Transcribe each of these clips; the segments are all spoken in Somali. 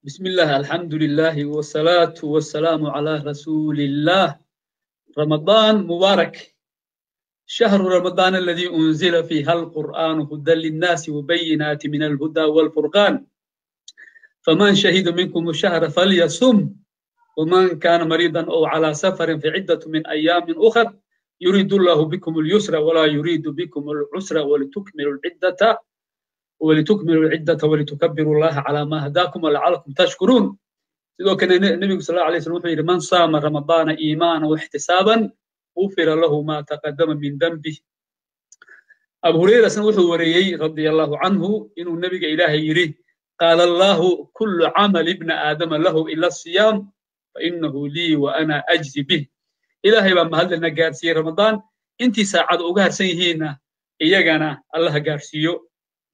بسم الله الحمد لله والصلاة والسلام على رسول الله. رمضان مبارك، شهر رمضان الذي أنزل فيه القرآن هدى للناس وبينات من الهدى والفرقان، فمن شهد منكم الشهر فليصم، ومن كان مريضا أو على سفر فعدة من أيام أخر، يريد الله بكم اليسر ولا يريد بكم العسر ولتكملوا العدة ولتكبروا الله على ما هداكم ولعلكم تشكرون. sidoo kale nabigu sallallahu alayhi wasallam wuxuu yiri man saama ramadaana iimaana wa ihtisaaban ufira lahu ma taqaddama min dambi. Abu Hurayra wuxuu wariyay radiyallahu anhu inuu nabiga ilaahay yiri qaala Allahu kullu amal ibn aadam lahu illa as-siyam fa innahu li wa ana ajzi bih. Ilaahay baa mahadlana gaarsiiyay ramadaan intii saacad uga harsan yihiina iyagana Allah gaarsiiyo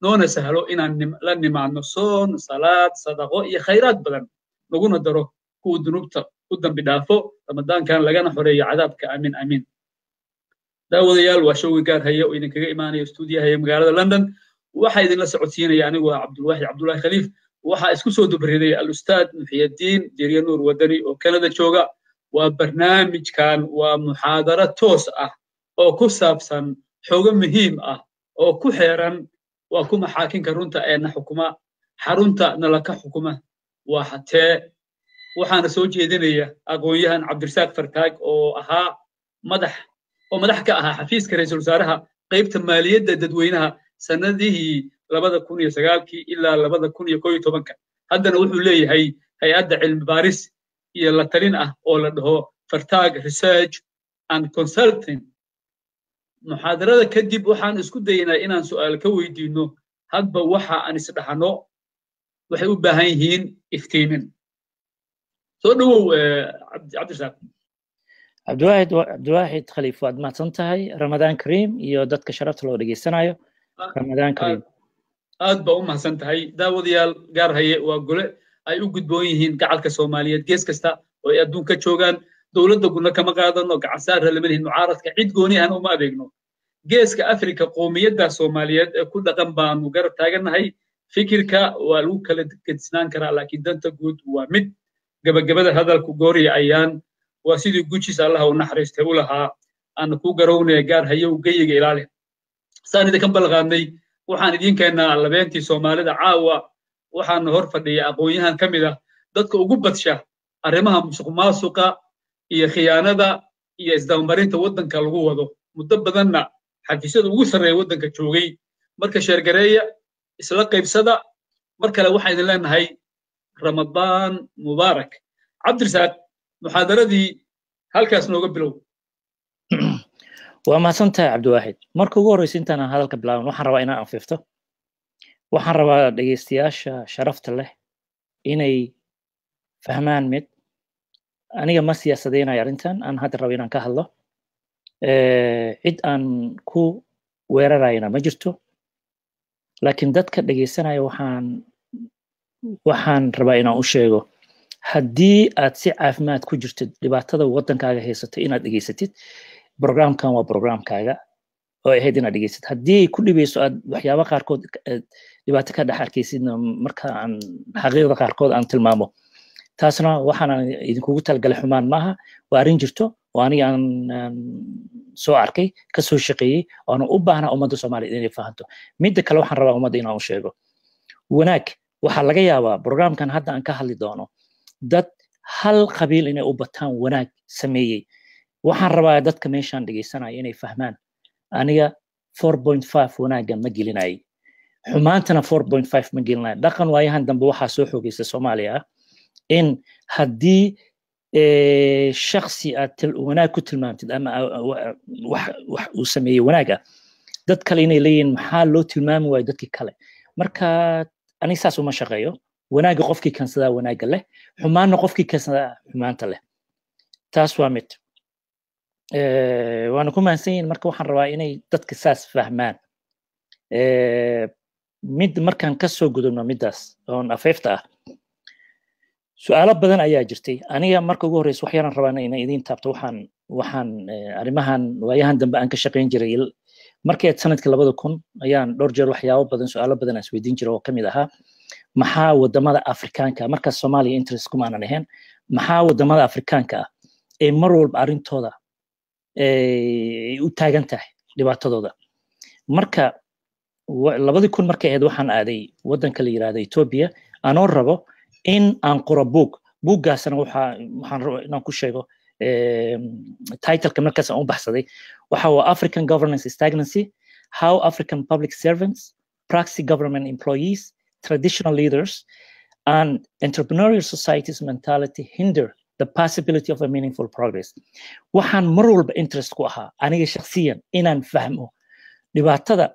noona sahlo inaan la nimaadno soon salaad sadaqo iyo khayraad badan laguna daro kuwa dunubta u dambi dhaafo ramadaankan lagana xoreeyo cadaabka aamin aamin. daawadayaal waa showgi gaar haya oo idinkaga imaanaya stuudiyaha ee magaalada London. waxaa idinla socodsiinaya anigu Cabdulwaaxid Cabdullaahi Khaliif. waxaa isku soo dubriday al-ustaad Muxiyadiin Diiriye Nuur Wadani oo Canada jooga. waa barnaamijkan waa muxaadaro toos ah oo ku saabsan xogo muhiim ah oo ku xeeran waa kuma xaakinka runta ee na xukuma xarunta nalaka xukuma waa hatee. waxaana soo jeedinaya aqoon-yahan Cabdirasaaq Fartaag oo ahaa madax ka ahaa xafiiska ra'iisul wasaaraha qaybta maaliyadda dadweynaha sanadihii 2009 ilaa 2011. haddana wuxuu leeyahay hay'adda cilmi baaris iyo la talin ah oo la dhaho Fartaag Research and Consulting. muxaadarada kadib waxaan isku daynaa inaan su'aal ka weydiino hadba waxa aan isdhaxano waxay u baahan yihiin iftiimin. soo dhawow Cabdirasaaq. Cabdulwaaxid Khaliif, waad mahadsan tahay. Ramadaan Kariim iyo dadka sharafta loo dhageysanayo. Ramadaan Kariim. aad baa u mahadsan tahay. daawadayaal gaar haye waa gole ay u gudboon yihiin gacalka Soomaaliyeed gees kasta oo ay adduunka joogaan. dowladda guna kama qaadano gacansaar lama lihin mucaaradka cid gooni aan uma adeegno. geeska Afrika qoomiyadda Soomaaliyeed ee ku dhaqan baanu garab taaganahay. fikirka waa lagu kala gedisnaan karaa laakiin danta guud waa mid. gabagabada hadalku gooriya ayaan waa sidii gujiisa Allah u naxariistay u lahaa aan ku garownay gaar hayow geyiga ilaali. saan idinka balqaadnay waxaan idin keenaa labeentii Soomaalida caawa waxaan hor fadhiya aqoon-yahan ka mid ah dadka ugu badsha arrimaha musuqmaasuqa iyo khiyaanada iyo isdabamarinta waddanka lagu wado muddo badanna xafiisyada ugu sarreeya waddanka joogay. marka sheergareeya isla qaybsada mar kale waxaan idin leenahay Ramadaan mubaarak. Cabdirasaaq, muxaadaradii halkaas nooga bilow. waa mahadsantahay Cabdiwaaxid. marka ugu horreysa intaan hadalka bilaaban waxaan rabaa inaan anfifto. waxaan rabaa dhegeystayaasha sharafta leh inay fahmaan mid aniga ma siyaasadeynayo arrintan aan hadda rabo inaan ka hadlo. cid aan ku weerarayna ma jirto, laakiin dadka dhegeysanaya waxaan rabaa inaan u sheego haddii aad si caafimaad ku jirtid dhibaatada waddankaaga haysato inaad dhegeysatid programkan waa programkaaga oo ahayd inaad dhegeysatid. haddii ku dhibayso aad waxyaabo qaarkood dhibaato ka dhex arkaysidna marka aan xaqiiqda qaarkood aan tilmaamo taasna waxaan idinkugu talgalay xumaan maaha. waa arrin jirto oo aniga aan soo arkay ka soo shaqeeyey oona u baahnaa ummadda Soomaaliyeed inay fahanto. midda kale waxaan rabaa ummadda inaan u sheego wanaag. waxaa laga yaabaa programkan hadda aan ka hadli doono dad hal qabiil inay u bataan wanaag sameeyey. waxaan rabaa dadka meeshaan dhegeysanaya inay fahmaan aniga 4.5 wanaagan ma gelinayay, xumaantana 4.5 ma gelinaya. dhaqan waayahan dambe waxaa soo xoogaysa Soomaaliya in haddii shakhsi aad wanaag ku tilmaamtid ama wax uu sameeyey wanaaga dad kale inay leeyihiin maxaa loo tilmaami waayo dadkii kale. marka aniga saas uma shaqeeyo. wanaaga qofkii kansadaa wanaaga leh, xumaanna qofkii kansadaa xumaanta leh. taas waa mid. waana ku mahadsan yihiin. marka waxaan rabaa inay dadka saas fahmaan. mid markaan ka soo gudubno middaas oon afeefta ah su'aalo badan ayaa jirtay. aniga marka ugu horreysa wax yaraan rabaa inaan idiin taabto. waxaan arrimahan waayahan dambe aan ka shaqayn jiray markii sanadkii 2000 ayaan dhowr jeer waxyaabo badan su'aalo badan aan isweydiin jiray oo ka mid ahaa maxaa wadamada afrikaanka markaas Soomaaliya interest kuma aanan ahayn maxaa wadamada afrikaanka ah ee mar walba arrintooda u taagan tahay dhibaatadooda marka 2000 markay ahayd waxaan aaday wadanka la yiraahdo Ethiopia anoo rabo in aan qoro buuggaasna waxaan rabo inaan ku sheego title-ka markaas aan u baxsaday waxa waa African Governance Stagnancy How African Public Servants Proxy Government Employees Traditional Leaders and Entrepreneurial Societies Mentality Hinder the possibility of a meaningful progress waxaan mar walba interest ku ahaa aniga shakhsiyan inaan fahmo dhibaatada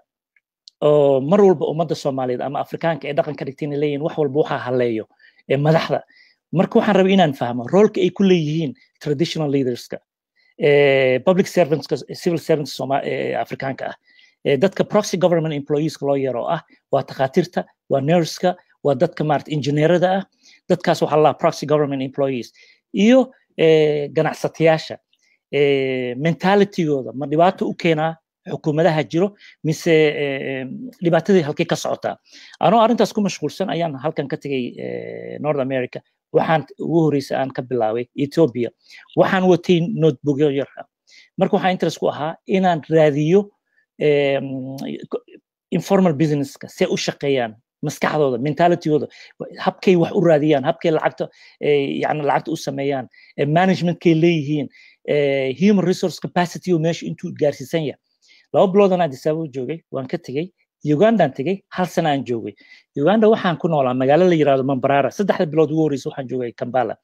oo mar walba ummadda Soomaaliyeed ama Afrikaanka ee dhaqan ka dhigteen leeyihiin wax walba waxa haleeyo ee madaxda marka waxaan rabaa inaan fahmo roolka ay ku leeyihiin traditional leaderska public servants civil servants Afrikaanka ah dadka proxy government employees loo yaro ah waa takhaatiirta waa nurse-ka waa dadka maarta injineerada ah dadkaas waxa la proxy government employees iyo ganacsatayaasha mentality-gooda ma dhibaato u keenaa xukuumadaha jiro mise dhibaatadii halkay ka socotaa anoo arintaas ku mashquulsan ayaan halkan ka tagay North America waxaan ugu horeysay aan ka bilaabay Ethiopia waxaan watay notebook yar marka waxaan interest ku ahaa inaan raadiyo informal business-ka si u shaqeeyaan maskaxdooda mentality-gooda habkay wax u raadiyaan habkay lacagta u sameeyaan management-kay leeyihiin human resource capacity oo meesha intuu gaarsiisan yahay 2 biloodan Addis Ababa joogay waan ka tagay Ugandaan tagay 1 sano aan joogay Uganda waxaan ku noolaa magaalo la yiraahdo Mbarara 3 bilood ugu horeysay waxaan joogay Kampala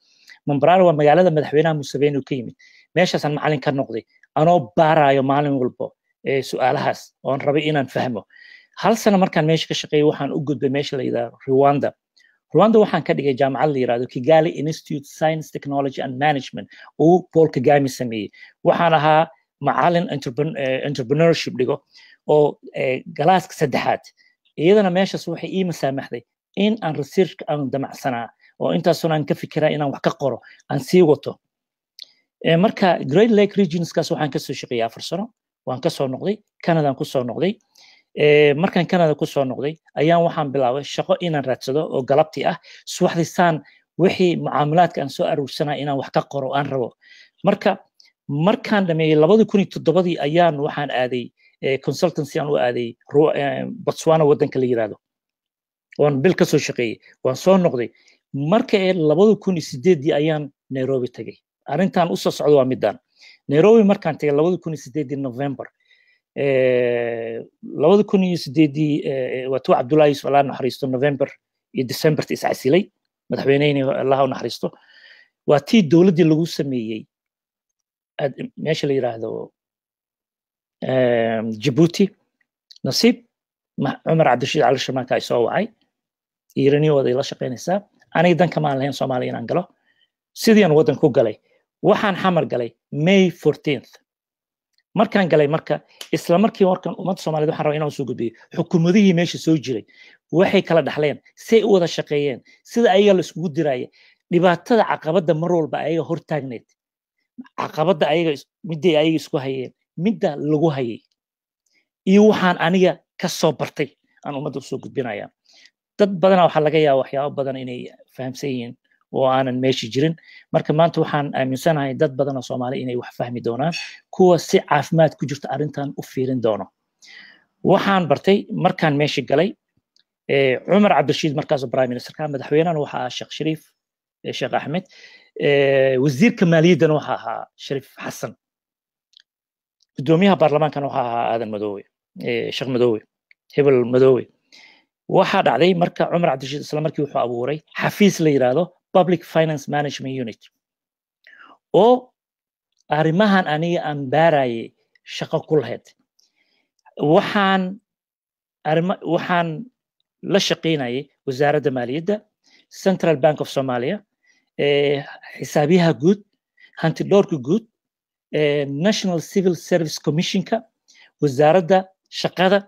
Mbarara waa magaalada madaxweynaha Museveni uu ka yimid meeshaas aan macallin ka noqday anoo baarayo maalin walba su'aalahaas oo aan rabay inaan fahmo 1 sano markaan meesha ka shaqeeyay waxaan u gudbay meesha la yiraahdo Rwanda waxaan ka dhigay jaamacad la yiraahdo Kigali Institute Science Technology and Management oo Paul Kagame sameeyay waxaan ahaa macallin entrepreneurship dhigo oo galaaska saddexaad iyadana meeshaas waxay ii masaamaxday in aan research aan damacsanaa oo intaasoo aan ka fikiraa inaan wax ka qoro aan sii wato marka Great Lake Regions-kaas waxaan ka soo shaqeeyay 4 sano waan ka soo noqday Canada aan ku soo noqday markaan Canada ku soo noqday ayaan waxaan bilaabay shaqo inaan raadsado oo galabtii ah subaxdii saan wixii mucaamalaadka aan soo aruursanaa inaan wax ka qoro aan rabo markaan dhameeyay 2007 ayaan waxaan aaday consultancy aan u aaday Botswana wadanka la yiraahdo waan bil ka soo shaqeeyay waan soo noqday marka 2008 ayaan Nairobi tagay arintan u soo socdo waa midaan Nairobi markaan tagay 2008 November 2008 wato Abdullahi Yusuf Allah naxariisto November iyo December iscasilay madaxweyneyni Allah naxariisto waa tii dawladii lagu sameeyay meesha la yiraahdo Djibouti nasiib Umar Abdulrashid Al Shamaaka ay soo wacay Iirani wada ila shaqeynaysa aniga danka ma lahayn Soomaaliya inaan galo sidii aan wadan ku galay waxaan xamar galay May 14th markaan galay marka isla markii warkan ummadda Soomaaliyeed waxaan rabaa inaan soo gudbiyo xukuumadihii meesha soo jiray waxay kala dhaxleen si ay u wada shaqeeyeen sida ayaga la isku diraayay dhibaatada caqabada mar walba ayaga hor taagneed caqabada ayaga midday ayaga isku hayeen midda lagu hayay iyo waxaan aniga ka soo bartay aan ummadda soo gudbinaya dad badan waxa laga yaabaa waxyaabo badan inay fahamsan yihiin oo aanan meeshi jirin marka maanta waxaan aaminsanahay dad badan oo Soomaali inay wax fahmi doonaan kuwa si caafimaad ku jirta arintan u fiirin doono waxaan bartay markaan meeshi galay Umar Abdulrashid markaas prime minister ka madaxweynaha waxa Sheekh Shariif Sheekh Ahmed wasiirka maaliyadda waxa ahaa Shariif Xasan gudoomiyaha baarlamaanka waxa ahaa Aadan Madoowe Sheekh Madoowe Hebel Madoowe waxa dhacday marka Umar Abdulrashid isla markii wuxuu abuuray xafiis la yiraahdo Public Finance Management Unit oo arrimahan aniga aan baarayay shaqo ku lahayd waxaan la shaqeynayay wasaaradda maaliyadda Central Bank of Somalia xisaabiyaha guud hantidhowrka guud National Civil Service Commission-ka wasaaradda shaqada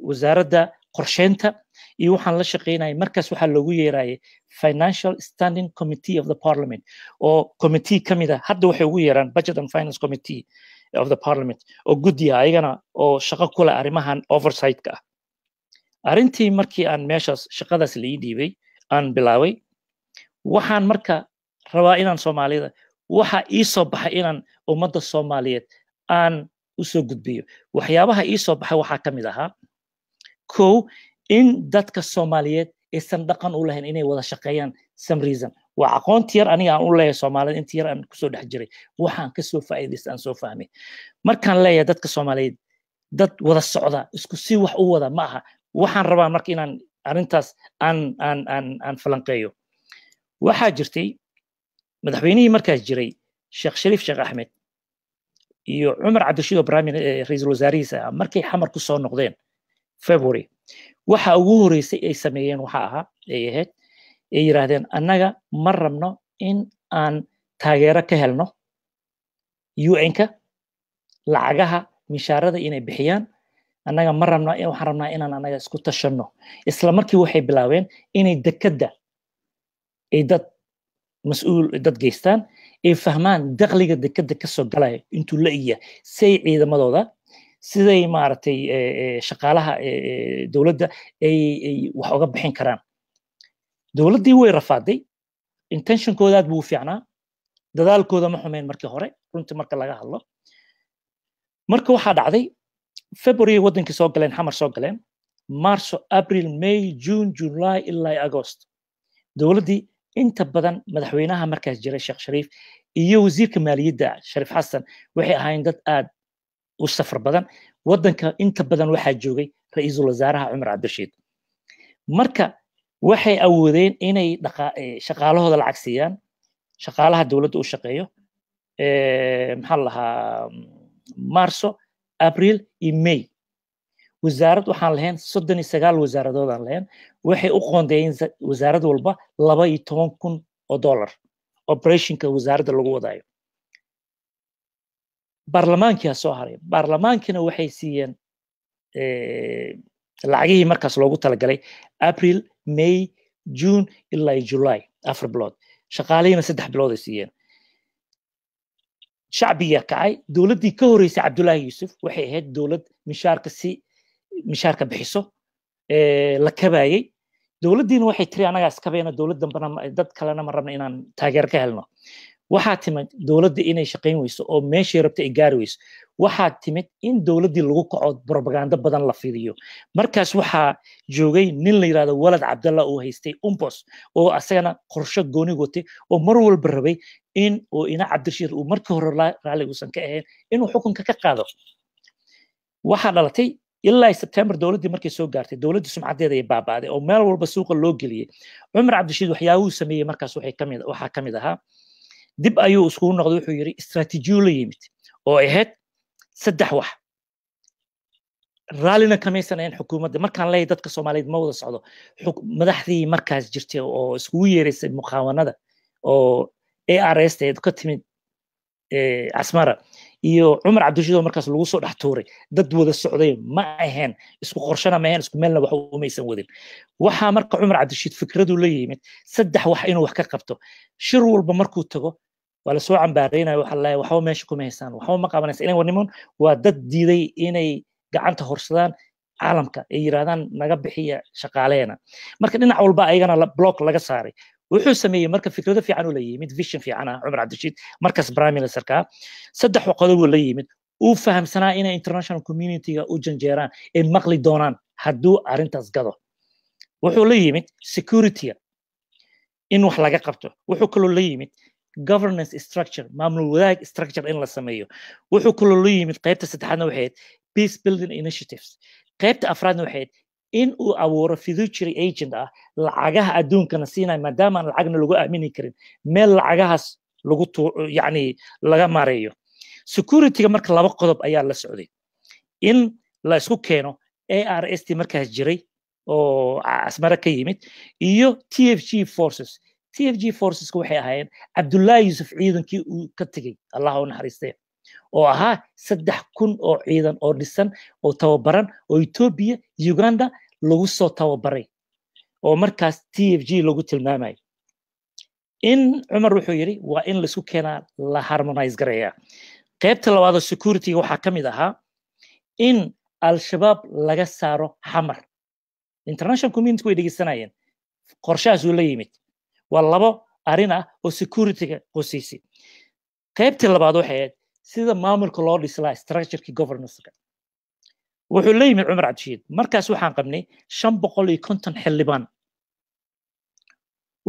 wasaaradda qorsheynta iyo waxaan la shaqeynayay markaas waxa loogu yeerayay Financial Standing Committee of the Parliament oo committee kamida hadda waxay ugu yeeraan Budget and Finance Committee of the Parliament oo guddiga ayagana oo shaqo ku leh arrimahan oversight-ka arrintii markii aan meeshaas shaqadaas la ii dhiibay aan bilaabay waxaan marka rabaa inaan Soomaalida waxa ii soo baxay inaan ummadda Soomaaliyeed aan u soo gudbiyo waxyaabaha ii soo baxay waxaa ka mid ahaa kow in dadka Soomaaliyeed aysan dhaqan u lahayn inay wada shaqeeyaan some reason waa aqoonti yar aniga aan u leeyahay Soomaalida intii yar aan ku soo dhex jiray waxaan ka soo faa'iidaystay aan soo fahmay markaan leeyahay dadka Soomaaliyeed dad wada socda isku si wax u wada ma aha waxaan rabaa marka inaan arrintaas aan falanqeeyo waxaa jirtay madaxweynihii markaas jiray Sheekh Shariif Sheekh Axmed iyo Cumar Cabdirashiid Ibraahim ra'iisul wasaarihiisa markay xamar ku soo noqdeen February waxa ugu horeysay ay sameeyeen waxa ahaa ay ahayd ay yiraahdeen annaga ma rabno in aan taageero ka helno UN-ka lacagaha mishaarada inay bixiyaan annaga ma rabno waxaan rabnaa inaan annaga isku tashanno isla markii waxay bilaabeen inay dekada ay dad geystaan ay fahmaan dakhliga dekada ka soo galaya intuu la iya say ciidamadooda siday maaragtay shaqaalaha dawladda ay wax uga bixin karaan dawladdii way rafaaday intentionkooda aad buu u fiicnaa dadaalkooda ma xumeyn markii hore runtii marka laga hadlo marka waxaa dhacday February wadankii soo galeen xamar soo galeen Marso April May June July ilaa August dawladdii inta badan madaxweynaha markaas jiray Sheekh Shariif iyo wasiirka maaliyadda Shariif Xasan waxay ahaayeen dad aad u safar badan wadanka inta badan waxaa joogay ra'iisul wasaaraha Cumar Cabdirashiid marka waxay awoodeen inay shaqaalahooda lacag siiyaan shaqaalaha dawladda u shaqeeyo maxaa lahaa Marso April iyo May wasaarad waxaan lahayn 39 wasaaradoodaan lahayn waxay u qoondeeyeen wasaarad walba $12,000 operationka wasaaradda lagu wadaayo baarlamaanka soo haray baarlamaankina waxay siiyeen lacagihii markaas loogu talagalay April May June ilaa July 4 bilood shaqaalihina 3 bilood ay siiyeen shacbiga kacay dawladdii ka horeysay Cabdullaahi Yuusuf waxay ahayd dawlad mishaarka bixiso la kabayay dawladdiina waxay tiri anaga iskabeena dawlad dambana dad kalena ma rabna inaan taageer ka helno waxaa timid dawladda inay shaqayn weyso oo meeshii rabtay ay gaari weyso waxaa timid in dawladdii lagu kaco propaganda badan la fidiyo markaas waxaa joogay nin la yiraahdo Walad Cabdalla oo haystay Umpos oo asagana qorshe gooni watay oo mar walba rabay in oo ina Cabdirashiid uu markii hore raali uusan ka ahayn inuu xukunka ka qaado waxaa dhalatay ilaa September dawladdii markay soo gaartay dawladda sumcadeeda ay baabaaday oo meel walba suuqa loo geliyay Cumar Cabdirashiid waxyaabo uu sameeyay markaas waxaa kamid ahaa dib ayuu isku noqday wuxuu yiri istaraatiijiyo la yimid oo ahayd 3 wax raalina kamaysanayeen xukuumadda markaan leeyahay dadka Soomaaliyeed ma wada socdo madaxdii markaas jirtay oo isku yeereysay muqaawanada oo ARS ka timid Asmara iyo Cumar Cabdirashiid oo markaas lagu soo dhax tuuray dad wada socday ma ahayn isku qorshana ma ahayn isku meelna wax u maysan wadin waxa marka Cumar Cabdirashiid fikradu la yimid 3 wax inuu wax ka qabto shir walba markuu tago wala soo cambaaraynayo waxa la waxba meesha kuma haysan waxba ma qabanaysan inay warnimoon waa dad diiday inay gacanta horsadaan caalamka ay yiraahdaan naga bixiya shaqaaleena marka dhinac walba ayagana block laga saaray wuxuu sameeyay marka fikrado fiican oo la yimid vision fiican ah Cumar Cabdirashiid markaas prime ministerka 3 qodob oo la yimid uu fahamsanaa inay international community-ga u janjeeraan ay maqli doonaan hadduu arrintaas gado wuxuu la yimid security in wax laga qabto wuxuu kaloo la yimid governance structure maamul wadaag structure in la sameeyo wuxuu kaloo la yimid qaybta saddexaadna waxay peace building initiatives qaybta afraadna waxay in uu abuuro fiduciary agent ah lacagaha adduunkana siinay maadaama aan lacagna lagu aamini karin meel lacagahaas lagu yani laga maareeyo security-ga marka 2 qodob ayaa la socday in la isku keeno ARST markaas jiray oo Asmara ka yimid iyo TFG forces waxay ahaayeen Cabdullaahi Yuusuf ciidankii uu ka tagay Allah u naxariistay oo ahaa 3,000 oo ciidan oo dhisan oo tababaran oo Ethiopia Uganda lagu soo tababaray oo markaas TFG lagu tilmaamay in Cumar wuxuu yiri waa in la isku keenaa la harmonize gareeya qaybta labaad oo security waxa kamid ahaa in al-shabaab laga saaro xamar international community way dhegeysanayeen qorshahaas uu la yimid waa labo arrin ah oo security-ga qosaysay qaybtii labaad waxay ahayd sida maamulka loo dhisi lahaa structure-kii governance-ka wuxuu la yimid cumar cabdishiid markaas waxaan qabnay 550 xildhibaan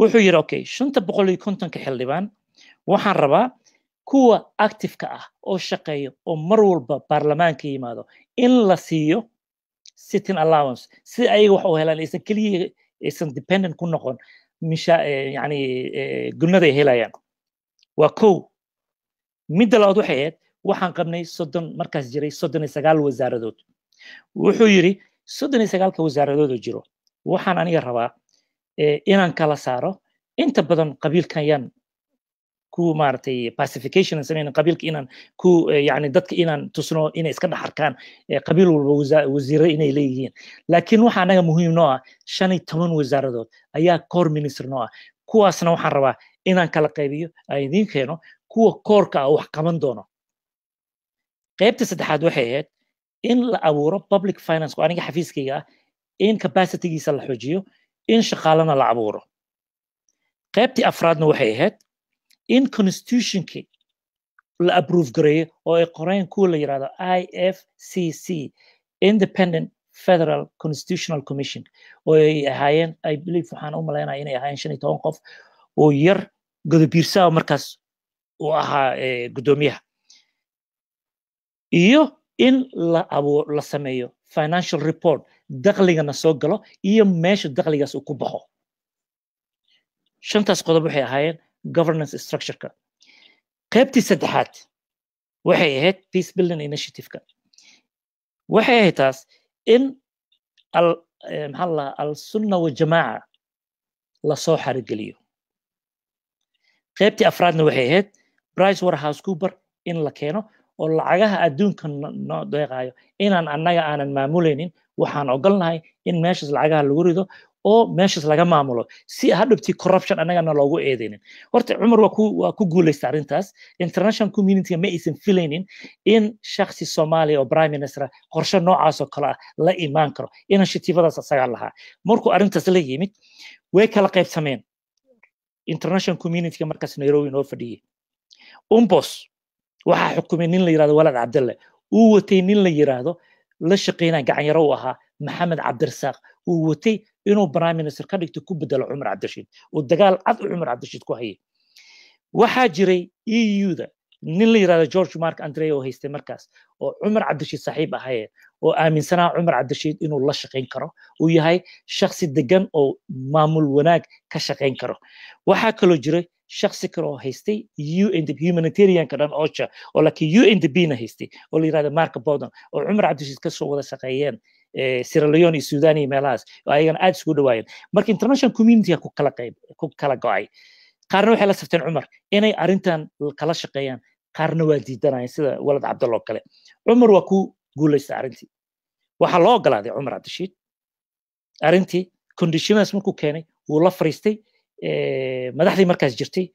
wuxuu yidhi okay 550 xildhibaan waxaan rabaa kuwa active-ka ah oo shaqeeyo oo mar walba baarlamaanka yimaado in la siiyo sitting allowance si ayaga wax u helaan aysan keliya aysan dependent ku noqon yani gunada ay helayaan waa kow midda labaad waxay ahayd waxaan qabnay 30 markaas jiray 39 wasaaradood wuxuu yidhi 39ka wasaaradood oo jiro waxaan aniga rabaa inaan kala saaro inta badan qabiilkan yaan ku maartay pacification sameeyna qabiilka inaan ku yani dadka inaan tusno inay iska dhaxarkaan qabiil walba wasiirada inay leeyihiin laakiin waxa anaga muhiim noo ah 15 wasaaradood ayaa core minister noo ah kuwaasna waxaan rabaa inaan kala qaybiyo ay idin keeno kuwa koorka ah wax qaban doono qaybta saddexaad waxay ahayd in la abuuro public finance oo aniga xafiiskayga ah in capacity-giisa la xoojiyo in shaqaalana la abuuro qaybtii afraadna waxay ahayd in constitutionki la approve gareeyo oo ay qoreen kuwa la yiraahdo IFCC Independent Federal Constitutional Commission oo ay ahaayeen I believe waxaan u maleynayaa inay ahaayeen 15 qof oo yar godobiirsaa markaas uu ahaa gudoomiyaha iyo in la sameeyo financial report dakhligana soo galo iyo meesha dakhligaas uu ku baxo shantaas qodob waxay ahaayeen governance structure-ka qaybtii saddexaad waxay ahayd peace building initiative-ka waxay ahayd taas in al-sunna wal-jamaaca lasoo xarigeliyo qaybtii afraadna waxay ahayd PricewaterhouseCoopers in la keeno oo lacagaha adduunka noo deeqayo inaan annaga aanan maamulaynin waxaan ogolnahay in meeshaas lacagaha lagu rido oo meeshaas laga maamulo si hadhowtii corruption annagana loogu eedeynin horta cumar waa ku guulaysta arrintaas international community ma aysan filaynin in shakhsi Soomaaliya oo prime minister qorshe noocaas oo kale ah la imaan karo initiative-daas asaga lahaa markuu arrintaas la yimid way kala qaybsameen international community markaas Nairobi noo fadhiyay umbos waxaa xukumay nin la yiraahdo Walad Cabdalle uu watay nin la yiraahdo la shaqeynaa gacan yaro u ahaa Maxamed Cabdirasaaq uu watay inuu prime minister ka dhigto ku bedelo Cumar Cabdirashiid oo dagaal cad Cumar Cabdirashiid ku hayay waxaa jiray EU-da nin la yiraahdo George Mark Andre oo haystay markaas oo Cumar Cabdirashiid saaxiib ahaayeen oo aaminsanaa Cumar Cabdirashiid inuu la shaqeyn karo uu yahay shakhsi degan oo maamul wanaag ka shaqeyn karo waxaa kaloo jiray shakhsi kale oo haystay UN humanitarian ka dhan OCHA oo laakiin UNDP na haystay oo la yiraahdo Mark Bowden oo Cumar Cabdirashiid ka soo wada shaqeeyeen Sierra Leone iyo Sudan iyo meelahaas oo ayagana aad isku dhawaayeen marka international community ku kala go'ay qaarna waxay la safteen Cumar inay arrintan kala shaqeeyaan qaarna waa diidanayeen sida Walad Cabdalle oo kale Cumar waa ku guulaystay arrintii waxaa loo ogolaaday Cumar Cabdirashiid arrintii conditions markuu keenay wuu la fariistay madaxdii markaas jirtay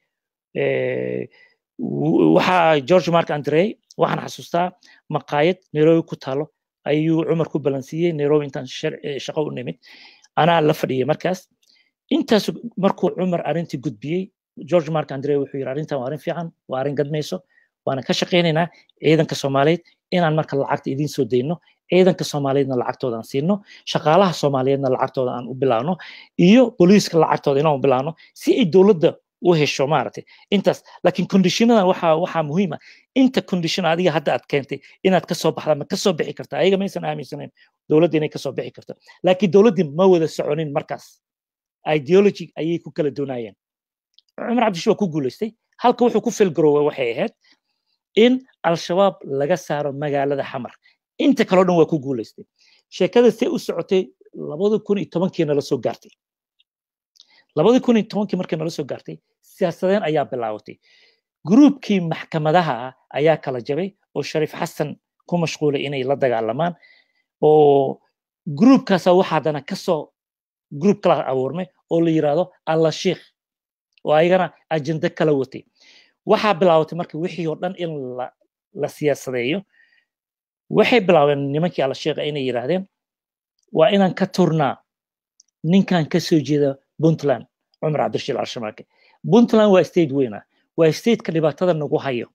waxaa George Mark Andre waxaan xasuustaa maqaayad Nairobi ku taalo ayuu Cumar ku balansiiyay Nairobi intaan shaqo u nimid anaa la fadhiyay markaas intaas markuu Cumar arrintii gudbiyay George Mark Andre wuxuu yiri arrintan waa arrin fiican waa arrin gadmayso waana ka shaqeynaynaa ciidanka Soomaaliyeed inaan marka lacagta idin soo deyno ciidanka Soomaaliyeedna lacagtooda aan siino shaqaalaha Soomaaliyeedna lacagtooda aan u bilaawno iyo booliiska lacagtooda inaan u bilaawno si ay dawladda u hesho maartay intaas laakiin conditionada waxa muhiim ah inta condition adiga hadda aad keentay inaad ka soo baxda ma ka soo bixi kartaa ayaga ma aysan aaminsanayn dawladda inay ka soo bixi karto laakiin dawladdu ma wada soconin markaas ideology ayay ku kala doonayeen Cumar Cabdirashiid waa ku guulaystay halka wuxuu ku filgaroobay waxay ahayd in al-shabaab laga saaro magaalada Xamar inta kale oo dhan waa ku guulaystay sheekada si u socotay 2010 nala soo gaartay 2010 markii nala soo gaartay siyaasadeen ayaa bilaawatay groupkii maxkamadaha ayaa kala jabay oo Shariif Xasan ku mashquulay inay la dagaalamaan oo groupkaas waxa dana ka soo group kala abuurmay oo la yiraahdo Allah Sheikh oo ayagana ajenda kala watay waxaa bilaawatay markii wixii oo dhan in la siyaasadeeyo waxay bilaaween nimankii Allah Sheikh inay yiraahdeen waa inaan ka turnaa ninkan ka soo jeeda Puntland Cumar Cabdirashiid Al-Shamaake Puntland waa state weyn ah waa state-ka dhibaatada nagu hayo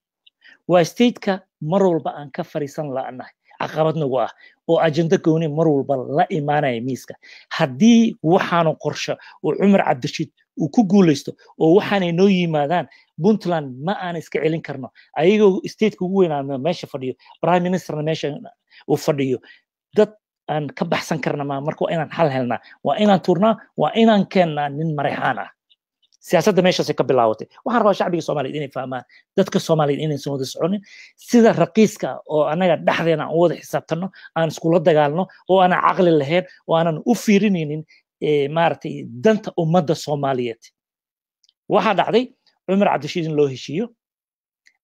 waa state-ka mar walba aan ka fariisan la'anahay caqabad nagu ah oo ajenda gooni mar walba la imaanaya miiska haddii waxaanu qorsho oo Cumar Cabdirashiid uu ku guuleysto oo waxaanay noo yimaadaan Puntland ma aan iska celin karno ayagoo state-ka ugu weyn aan meesha fadhiyo prime ministerna meesha uu fadhiyo dad aan ka baxsan karna ma marka waa inaan xal helnaa waa inaan turnaa waa inaan keennaa nin Mareyxaan ah siyaasadda meeshaas ka bilaawatay waxaan rabaa shacbiga Soomaaliyeed inay fahmaan dadka Soomaaliyeed inay soo wada soconin sida raqiiska oo anaga dhaxdeena aan wada xisaabtano aan isku la dagaalno oo aan aqli lahayn oo aanan u fiirinaynin maartay danta ummadda Soomaaliyeed waxa dhacday Cumar Cabdirashiid in loo heshiiyo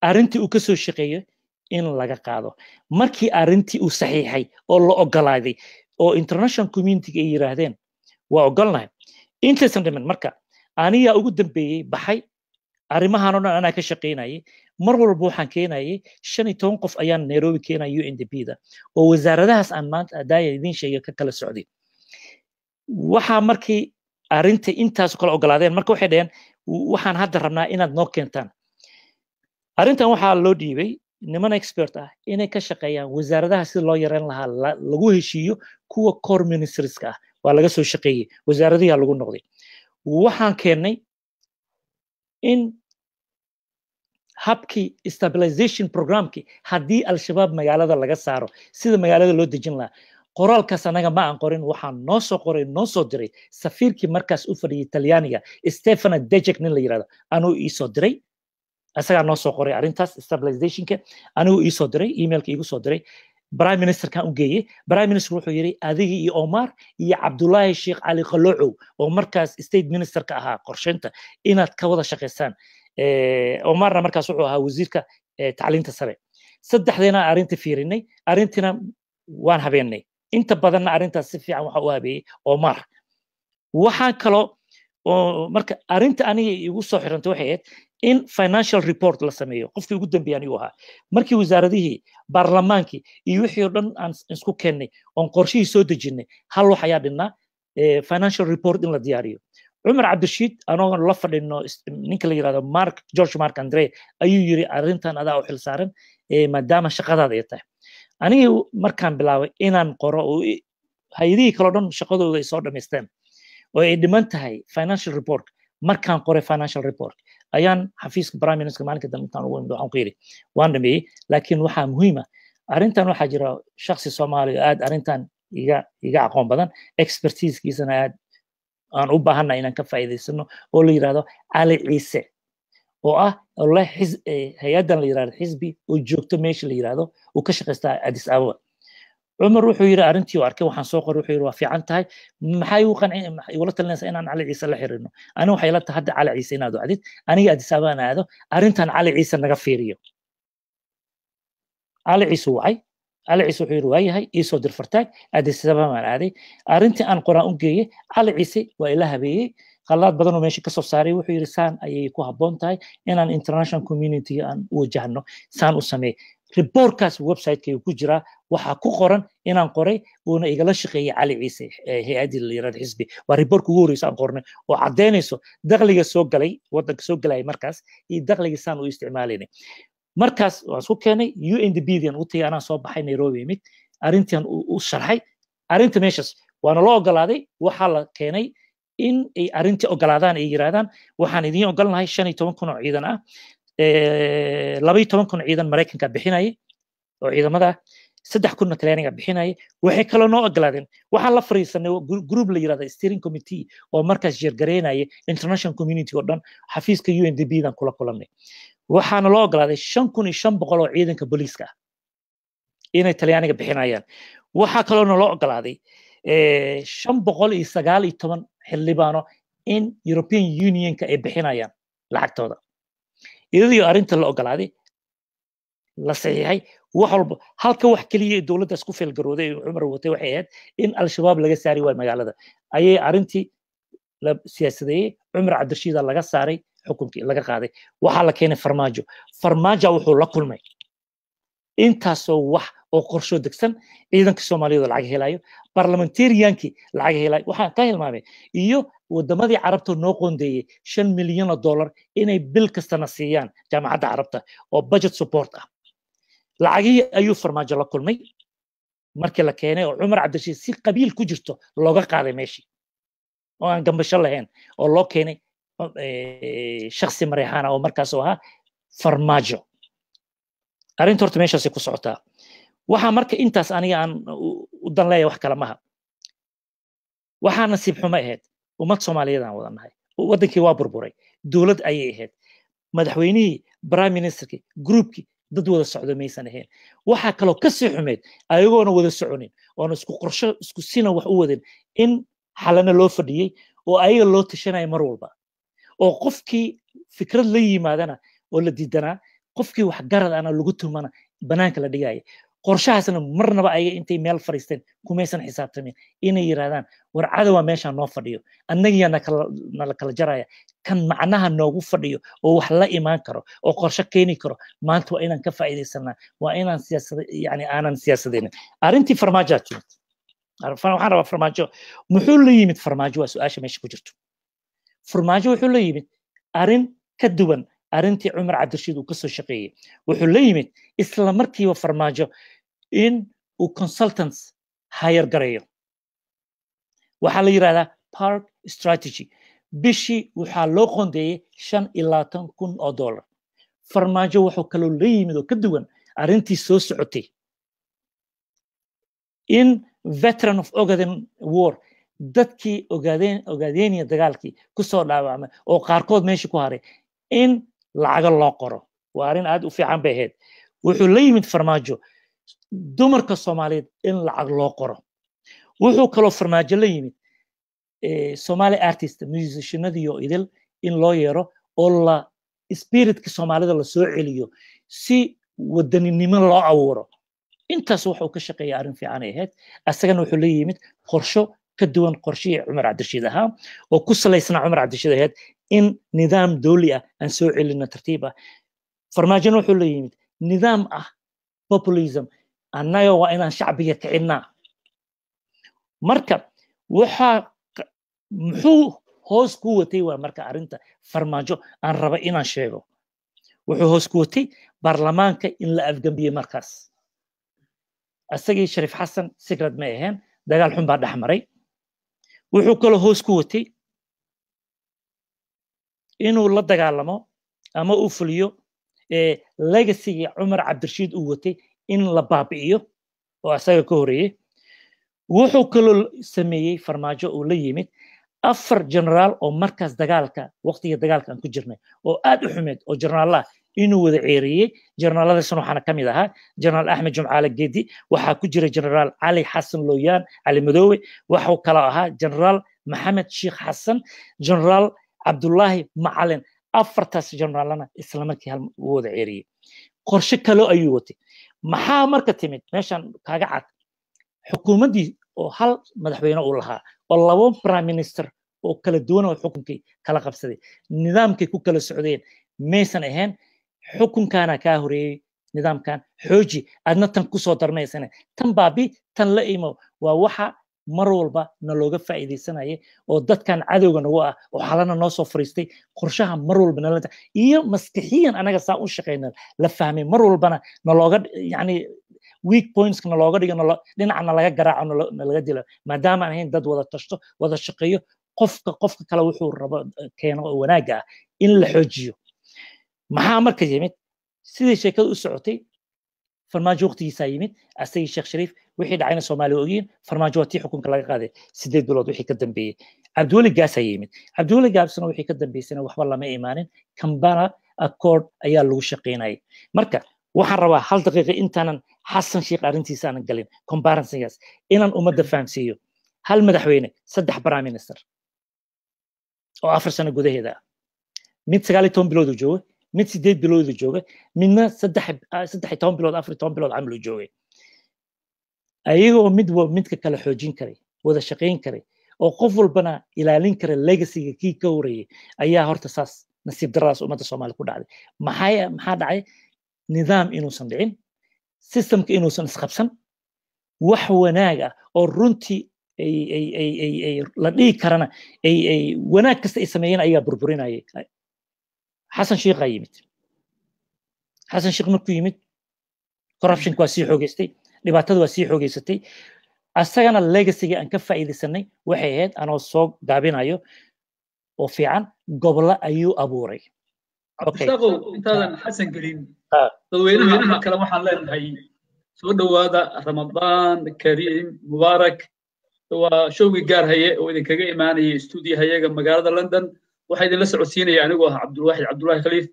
arintii uu ka soo shaqeeyay in laga qaado markii arintii uu saxiixay oo la ogolaaday oo international community ay yiraahdeen waa ogolnahay intaysan dhiman marka aniga ugu dambeeyay baxay arrimahan oo dhan anaa ka shaqeynayay mar walba waxaan keenayay 15 qof ayaan Nairobi keenay UNDP-da oo wasaaradahaas aan maanta adaaya idin sheegay ka kala socday waxa markii arinta intaas kala ogolaadeen marka waxay dhaheen waxaan hadda rabnaa inaad noo keentaan arintan waxaa loo dhiibay niman expert ah inay ka shaqeeyaan wasaaradaha sida loo yareyn lahaa lagu heshiiyo kuwa core ministerska ah waa laga soo shaqeeyay wasaaradaha lagu noqday waxaan keenay in habkii stabilization programkii haddii al-shabaab magaalada laga saaro sida magaalada loo dejin lahaa qoraalkaas anaga ma aan qorin waxaan noo soo qoray noo soo diray safiirkii markaas u fadhiyay Talyaaniga Stefano Dejek nin la yiraahdo anuu ii soo diray asaga noo soo qoray arintaas stabilizationka anuu ii soo diray emailka iigu soo diray prime minister kan u geeyay prime minister wuxuu yiri adiga iyo Omar iyo Cabdullaahi Sheekh Ali Qaloocow oo markaas state minister ka ahaa qorsheynta inaad ka wada shaqeysaan Omarna markaas wuxuu ahaa wasiirka tacliinta sare saddexdeena arinta fiirinay arintina waan habeenay inta badan arintaas si fiican waxa uu habeeyay Omar waxaan kaloo marka arinta aniga igu soo xirantay waxay ahayd in financial report la sameeyo qofkii ugu dambeeyay uu ahaa markii wasaaradihii baarlamaankii iyo wixii oo dhan aan isku keenay oo qorshihii soo dejinay hal wax ayaa dhinaa financial report in la diyaariyo Cumar Cabdirashiid anoo la fadhino ninka la yiraahdo George Mark Andre ayuu yiri arintan adaa u xil saaran maadaama shaqadaada ay tahay aniga markaan bilaabay inaan qoro oo hay'adihii kala dhan shaqadooda ay soo dhameysteen oo ay dhiman tahay financial report markaan qoray financial report ayaan xafiiska prime minister maalinka dambe intaan ugu imid waxaan ku yiri waan dhameeyay laakiin waxaa muhiim ah arintan waxaa jira shakhsi Soomaali aad arintan iga aqoon badan expertise-kiisana aad aan u baahanay inaan ka faa'iideysano oo la yiraahdo Ali Ciise oo ah Allah hay'adan la yiraahdo xisbi oo joogto meesha la yiraahdo oo ka shaqeysta Addis Ababa Cumar wuxuu yiri arintii oo arkay waxaan soo qoray wuxuu yiri waa fiican tahay maxay u qancin wala talinaysa inaan Ali Ciise la xiriirno aniga waxay la tahay hadda Ali Ciise inaad wacdid aniga Addis Ababa aan aado arintan Ali Ciise naga fiiriyo Ali Ciise wacay Ali Ciise wuxuu yiri waayahay ii soo dir fartaag Addis Ababa aan aaday arintii aan qoraan u geeyay Ali Ciise waa ila habeeyay qalaad badan oo meesha ka soo saaray wuxuu yiri saan ayay ku haboon tahay inaan international community aan u wajahno saan u sameey reportkaas website-ka ku jira waxa ku qoran inaan qoray oo igala shaqeeyay Ali Ciise hay'adii la yiraahdo xisbi waa report ugu horreysay aan qornay oo cadeynayso dakhliga soo galay wadanka soo galay markaas iyo dakhliga saan u isticmaalayay markaas waan isku keenay UNDP-dan u tagay anaa soo baxay Nairobi mid arintan u sharxay arinta meeshas waana loo ogolaaday waxa la keenay in ay arintii ogolaadaan ay yiraahdaan waxaan idin ogolnahay 15 kun oo ciidan ah 12 kun ciidan Mareykanka bixinayay oo ciidamada 3 kun Talyaaniga bixinayay waxay kala noo ogolaadeen waxa la fariisanay group la yiraahdo steering committee oo markaas jeergareynayay international community oo dhan xafiiska UNDP-dan kula kulanay waxaana loo ogolaaday 5500 oo ciidanka booliiska inay Talyaaniga bixinayaan waxa kale oo loo ogolaaday 519 xildhibaano in European Union-ka ay bixinayaan lacagtooda iyadoo arinta la ogolaaday la saxiixay wax walba halka wax kaliya dawladda isku feelgarooday Cumar watay waxay ahayd in al-shabaab laga saari way magaalada ayay arintii la siyaasadeeyay Cumar Cabdirashiid laga saaray xukunkii laga qaaday waxa la keenay farmaajo wuxuu la kulmay intaasoo wax oo qorsho degsan ciidanka Soomaaliyeed lacag helayo parliamentarianki lacag helayo waxaan ka hilmaamay iyo wadamadii carabta noo qoondeeyay $5 milyan inay bil kastana siiyaan jaamacadda carabta oo budget support ah lacagii ayuu farmaajo la kulmay markii la keenay oo Cumar Cabdirashiid si qabiil ku jirto looga qaaday meeshii oo aan gambasho lahayn oo loo keenay shakhsi Mareyxaan oo markaas oo ahaa farmaajo arrinta horta meeshaas ku socotaa waxa marka intaas aniga aan u dan leeyahay wax kala maha waxa nasiib xumo ahayd ummad Soomaaliyeed aan wadanahay wadankii waa burburay dawlad ayay ahayd madaxweynihii prime ministerkii groupkii dad wada socdo maysan ahayn waxa kaloo ka sii xumeed ayagoona wada soconin oo isku qorsho isku sina wax u wadin in xalana loo fadhiyay oo ayaga loo tashanay mar walba oo qofkii fikrad la yimaadana oo la diidanaa qofkii wax garad ana lagu tumana banaanka la dhigay qorshahaasna marnaba ay intay meel fariisteen kumaysan xisaabtamin inay yiraahdaan war cadawa meesha noo fadhiyo annagiyana kala jaraya kan macnaha noogu fadhiyo oo wax la imaan karo oo qorshe keeni karo maanta waa inaan ka faa'iideysanaa waa inaan aanan siyaasadeen arrintii farmaajo timid waxaan rabaa farmaajo muxuu la yimid farmaajo waa su'aasha meesha ku jirto farmaajo wuxuu la yimid arrin ka duwan arrintii Cumar Cabdirashiid uu ka soo shaqeeyay wuxuu la yimid isla markiiba farmaajo in uu consultants hire gareeyo waxaa la yiraahdaa park strategy bishii waxaa loo qoondeeyay $25,000 farmaajo wuxuu kaloo la yimid oo ka duwan arrintii soo socotay in veteran of Ogaden war dadkii ogaadeen dagaalkii ku soo dhaawacmay oo qaarkood meesha ku haray in lacaga loo qoro waa arrin aad u fiican bay ahayd wuxuu la yimid farmaajo dumarka Soomaaliyeed in lacag loo qoro wuxuu kaloo farmaajo la yimid Somali artist musicianadiyo idil in loo yeero oo la spiritka Soomaalida la soo celiyo si wadaninimo loo abuuro intaas wuxuu ka shaqeeyay arrin fiican ahayd asagana wuxuu la yimid qorsho ka duwan qorshihii Cumar Cabdirashiid ahaa oo ku salaysnaa Cumar Cabdirashiid ahayd in nidaam dawli ah aan soo celino tartiib ah farmaajona wuxuu la yimid nidaam ah populism annaga waa inaan shacbiga kicinaa marka waxa muxuu hoos ku watay waa marka arrinta farmaajo aan raba inaan sheego wuxuu hoos ku watay baarlamaanka in la afgambiyay markaas asagii Shariif Xasan secret ma ahayn dagaal xun baa dhaxmaray wuxuu kaloo hoos ku watay inuu la dagaalamo ama uu fuliyo legacy Cumar Cabdirashiid uu watay in la baabi'iyo oo asaga ka horeeyay wuxuu kaloo sameeyay farmaajo oo la yimid 4 generaal oo markaas dagaalka waqtiga dagaalka aan ku jirnay oo aad u xumeed oo generaal inuu wada ceeriyay generaaladaasna waxaana ka mid ahaa generaal Axmed Jumcaale Geedi waxaa ku jira generaal Cali Xasan Looyaan Cali Madoowe waxuu kala ahaa generaal Maxamed Sheikh Xasan generaal Cabdullaahi Macalin 4taas generaalana isla markii hal wada ceeriyay qorshe kale ayuu watay maxaa marka timid meeshan kaaga cad xukuumadii oo hal madaxweyne uu lahaa oo 2 prime minister oo kala duwan oo xukunkii kala qabsaday nidaamkii ku kala socdeen maysan ahayn xukunkaana ka horeeyay nidaamkan xooji adna tan ku soo darmaysan tan baabi tan la imo waa waxa mar walba na looga faa'iideysanayay oo dadkan cadowga nagu ah oo xalana noo soo fariistay qorshaha mar walba nala iyo maskaxiyan anaga saa u shaqeynaa la fahmay mar walbana na looga weak points kana looga dhigo dhinacna laga garaaco na laga dilo maadaama aan ahayn dad wada tashto wada shaqeeyo qofka kale wuxuu rabo keeno wanaaga ah in la xoojiyo maxaa marka yimid sidii sheekadu u socotay farmaajo waqtigiisa yimid asay Sheekh Shariif wixii dhacayna Soomaaliya ogiin farmaajo watii xukunka laga qaaday 8 bilood wixii ka dambeeyay Cabdiwali Gaas yimid Cabdiwali Gaasna wixii ka dambeysana waxba lama imaanin Kampala Accord ayaa lagu shaqeynayay marka waxaan rabaa hal daqiiqo intaanan Xasan Sheikh arrintiisa aan galin comparisongaas inaan umada fahamsiiyo hal madaxweyne 3 prime minister oo 4 sano gudaheeda mid 19 bilood u joogo mid 8 bilood u jooga midna 13 bilood 14 bilood camal u joogay ayagoo midka kala xoojin karay wada shaqeyn karay oo qof walbana ilaalin kara legacy-ga kii ka horeeyay ayaa horta saas nasiib daradaas ummadda Soomaaliya ku dhacday maxaa dhacay nidaam inuusan dhicin systemka inuusan isqabsan wax wanaag ah oo runtii ay la dhihi karana ay wanaag kasta ay sameeyeen ayaa burburinayay xasan sheekh yimid xasan sheekh markuu yimid corruption waa sii xoogaystay dhibaatada waa sii xoogaysatay asagana legacy-ga aan ka faa'iideysanay waxay ahayd anoo soo gaabinayo oo fiican gobolo ayuu abuuray abdisaqow intaadan xasan gelin dadweynaha kale waxaan leenahay soo dhowaada ramadaan kariim mubaarak waa showgii gaar haye oo idinkaga imaanayay stuudiyahayaga magaalada london waxaa idinla socodsiinaya anigoo ah cabdulwaaxid cabdulaahi khaliif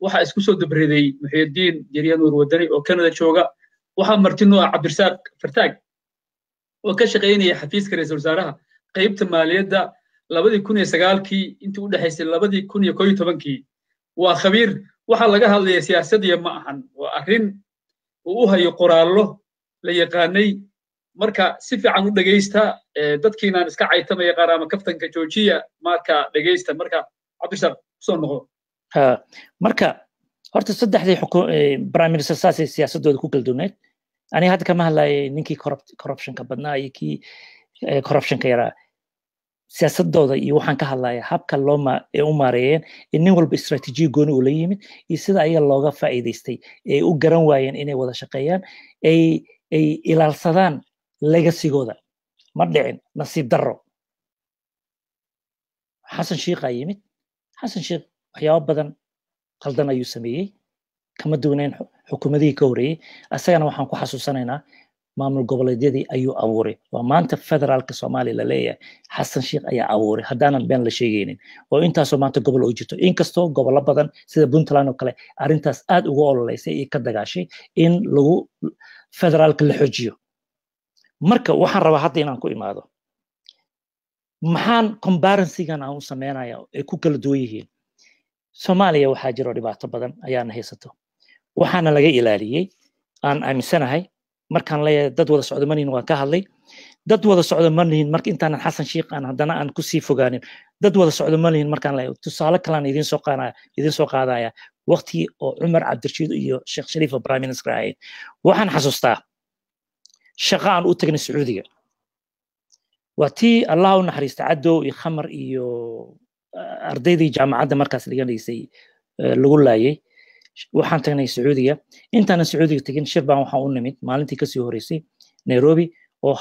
waxaa isku soo dabriday muxyidiin jeriya nuur wadani oo canada jooga waxaa martino ah cabdirasaaq fartaag oo ka shaqaynaya xafiiska ra'iisul wasaaraha qaybta maaliyadda 2009kii intii u dhaxaysay 2011kii waa khabiir waxa laga hadlaya siyaasadda ma ahan waa arrin uu u hayo qoraallo la yaqaanay marka si fiican u dhageysta dadkiinaan iska caytamaya qaar ama kaftanka joojiya marka dhageysta marka cabdirasaaq soo noqo marka horta saddexdii prime minister saasay siyaasadooda ku kala duwanayd aniga hadda kama hadlayay ninkii corruptionka badnaa iyo kii corruptionka yaraa siyaasadooda iyo waxaan ka hadlayaa habka loo u maareeyeen in nin walba istaraatiijiya gooni uu la yimid iyo sida ayaga looga faa'iidaystay ay u garan waayeen inay wada shaqeeyaan ay ilaalsadaan legasigooda ma dhicin nasiib darro xasan sheekh yimid xasan sheekh waxyaabo badan qaldan ayuu sameeyey kama duwanayn xukuumadihii ka horeeyey asagana waxaan ku xasuusanaynaa maamul goboleedyadii ayuu abuuray waa maanta federaalka soomaaliya la leeyahay xasan sheekh ayaa abuuray haddaanan been la sheegaynin oo intaasoo maanta gobol oo jirto inkastoo gobollo badan sida puntland oo kale arrintaas aad uga ololeysay iyo ka dagaashay in lagu federaalka la xoojiyo marka waxaan rabaa hadda inaan ku imaado maxaan comparancygan aan u sameynaya ay ku kala duwan yihiin soomaaliya waxaa jiro dhibaato badan ayaana haysato waxaana laga ilaaliyey aan aaminsanahay markaan leeyahay dad wada socdo manihin waan ka hadlay dad wada socdo manihin marka intaanan xasan sheekh aan haddana aan ku sii fogaanin dad wada socdo manihin markaan leeyahay tusaale kalaan idiin soo qaadaya waqtigii oo cumar cabdirashiid iyo sheekh shariif oo prime minister ahayd waxaan xasuustaa shaqo aan u tagnay sacuudiga waa tii allah u naxariista cadow iyo khamar iyo ardaydii jaamacadda markaas dhiganaysay lagu laayay waxaan tagnay sacuudiga intaanan sacuudiga tegin shir baan waxaan u nimid maalintii kasii horeysay nairobi oo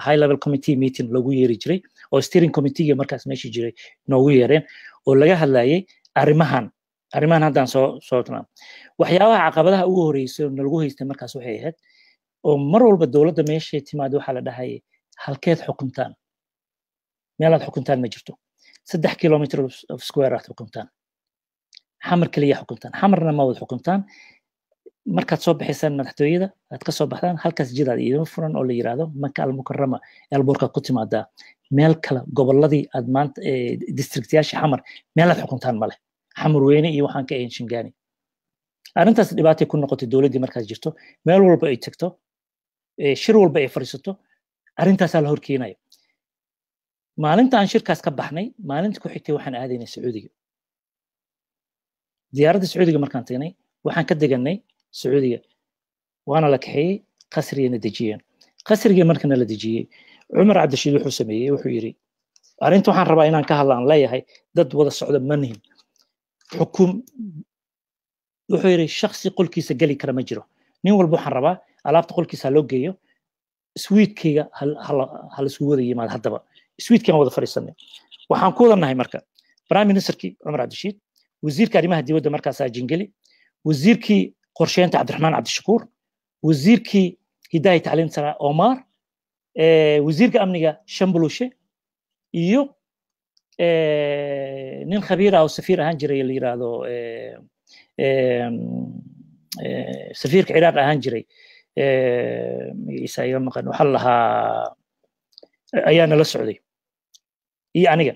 high level committee meeting lagu yeeri jiray oo steering committee markaas meesha jiray noogu yeereen oo laga hadlayay arrimahan haddaan soo tunaa waxyaabaha caqabadaha ugu horeysay oo nalagu haystay markaas waxay ahayd oo mar walba dowladda meeshay timaado waxaa la dhahayay halkeed xukuntaan meelaad xukuntaan ma jirto 3 kilometer of square aad xukuntaan xamar kaliya xukuntaan xamarna ma wada xukuntaan markaad soo baxaysaan madaxtooyada aad ka soo baxdaan halkaas jidaad idin furan oo la yiraahdo Maka al-Mukarrama eelboorka ku timaadaa meel kale gobolladii aad maanta districtyaasha xamar meelaad xukuntaan male xamar weyne iyo waxaan ka ahayn Shingaani arrintaas dhibaatay ku noqotay dowladdii markaas jirto meel walba ay tagto shir walba ay fariisato arrintaasaa la horkeenayo maalinta aan shirkaas ka baxnay maalinta ku xigtay waxaan aadaynay sacuudiga diyaaradda sacuudiga markaan tagnay waxaan ka deganay sacuudiga waana la kaxeeyey qasrigana dejiyeen qasriga markana la dejiyey cumar cabdirashiid wuxuu sameeyey wuxuu yiri arrinta waxaan rabaa inaan ka hadlaan leeyahay dad wada socda manihin xukum wuxuu yiri shakhsi qolkiisa gali kara ma jiro nin walba waxaan rabaa alaabta qolkiisa loo geeyo sweetkeyga hal isku wada yimaad haddaba sweetkan wada fariisanay waxaan ku wadanahay marka prime ministerkii cumar cabdirashiid wasiirka arrimaha dibadda markaas jingeli wasiirkii qorsheynta cabdiraxmaan cabdishakuur wasiirkii hidaayat tacliin sare Omar wasiirka amniga Shambulushe iyo nin khabiir ah oo safiir ahaan jiray la yiraahdo safiirka Ciraaq ahaan jiray isaga maqan waxa la lahaa ayaana la socday iyo aniga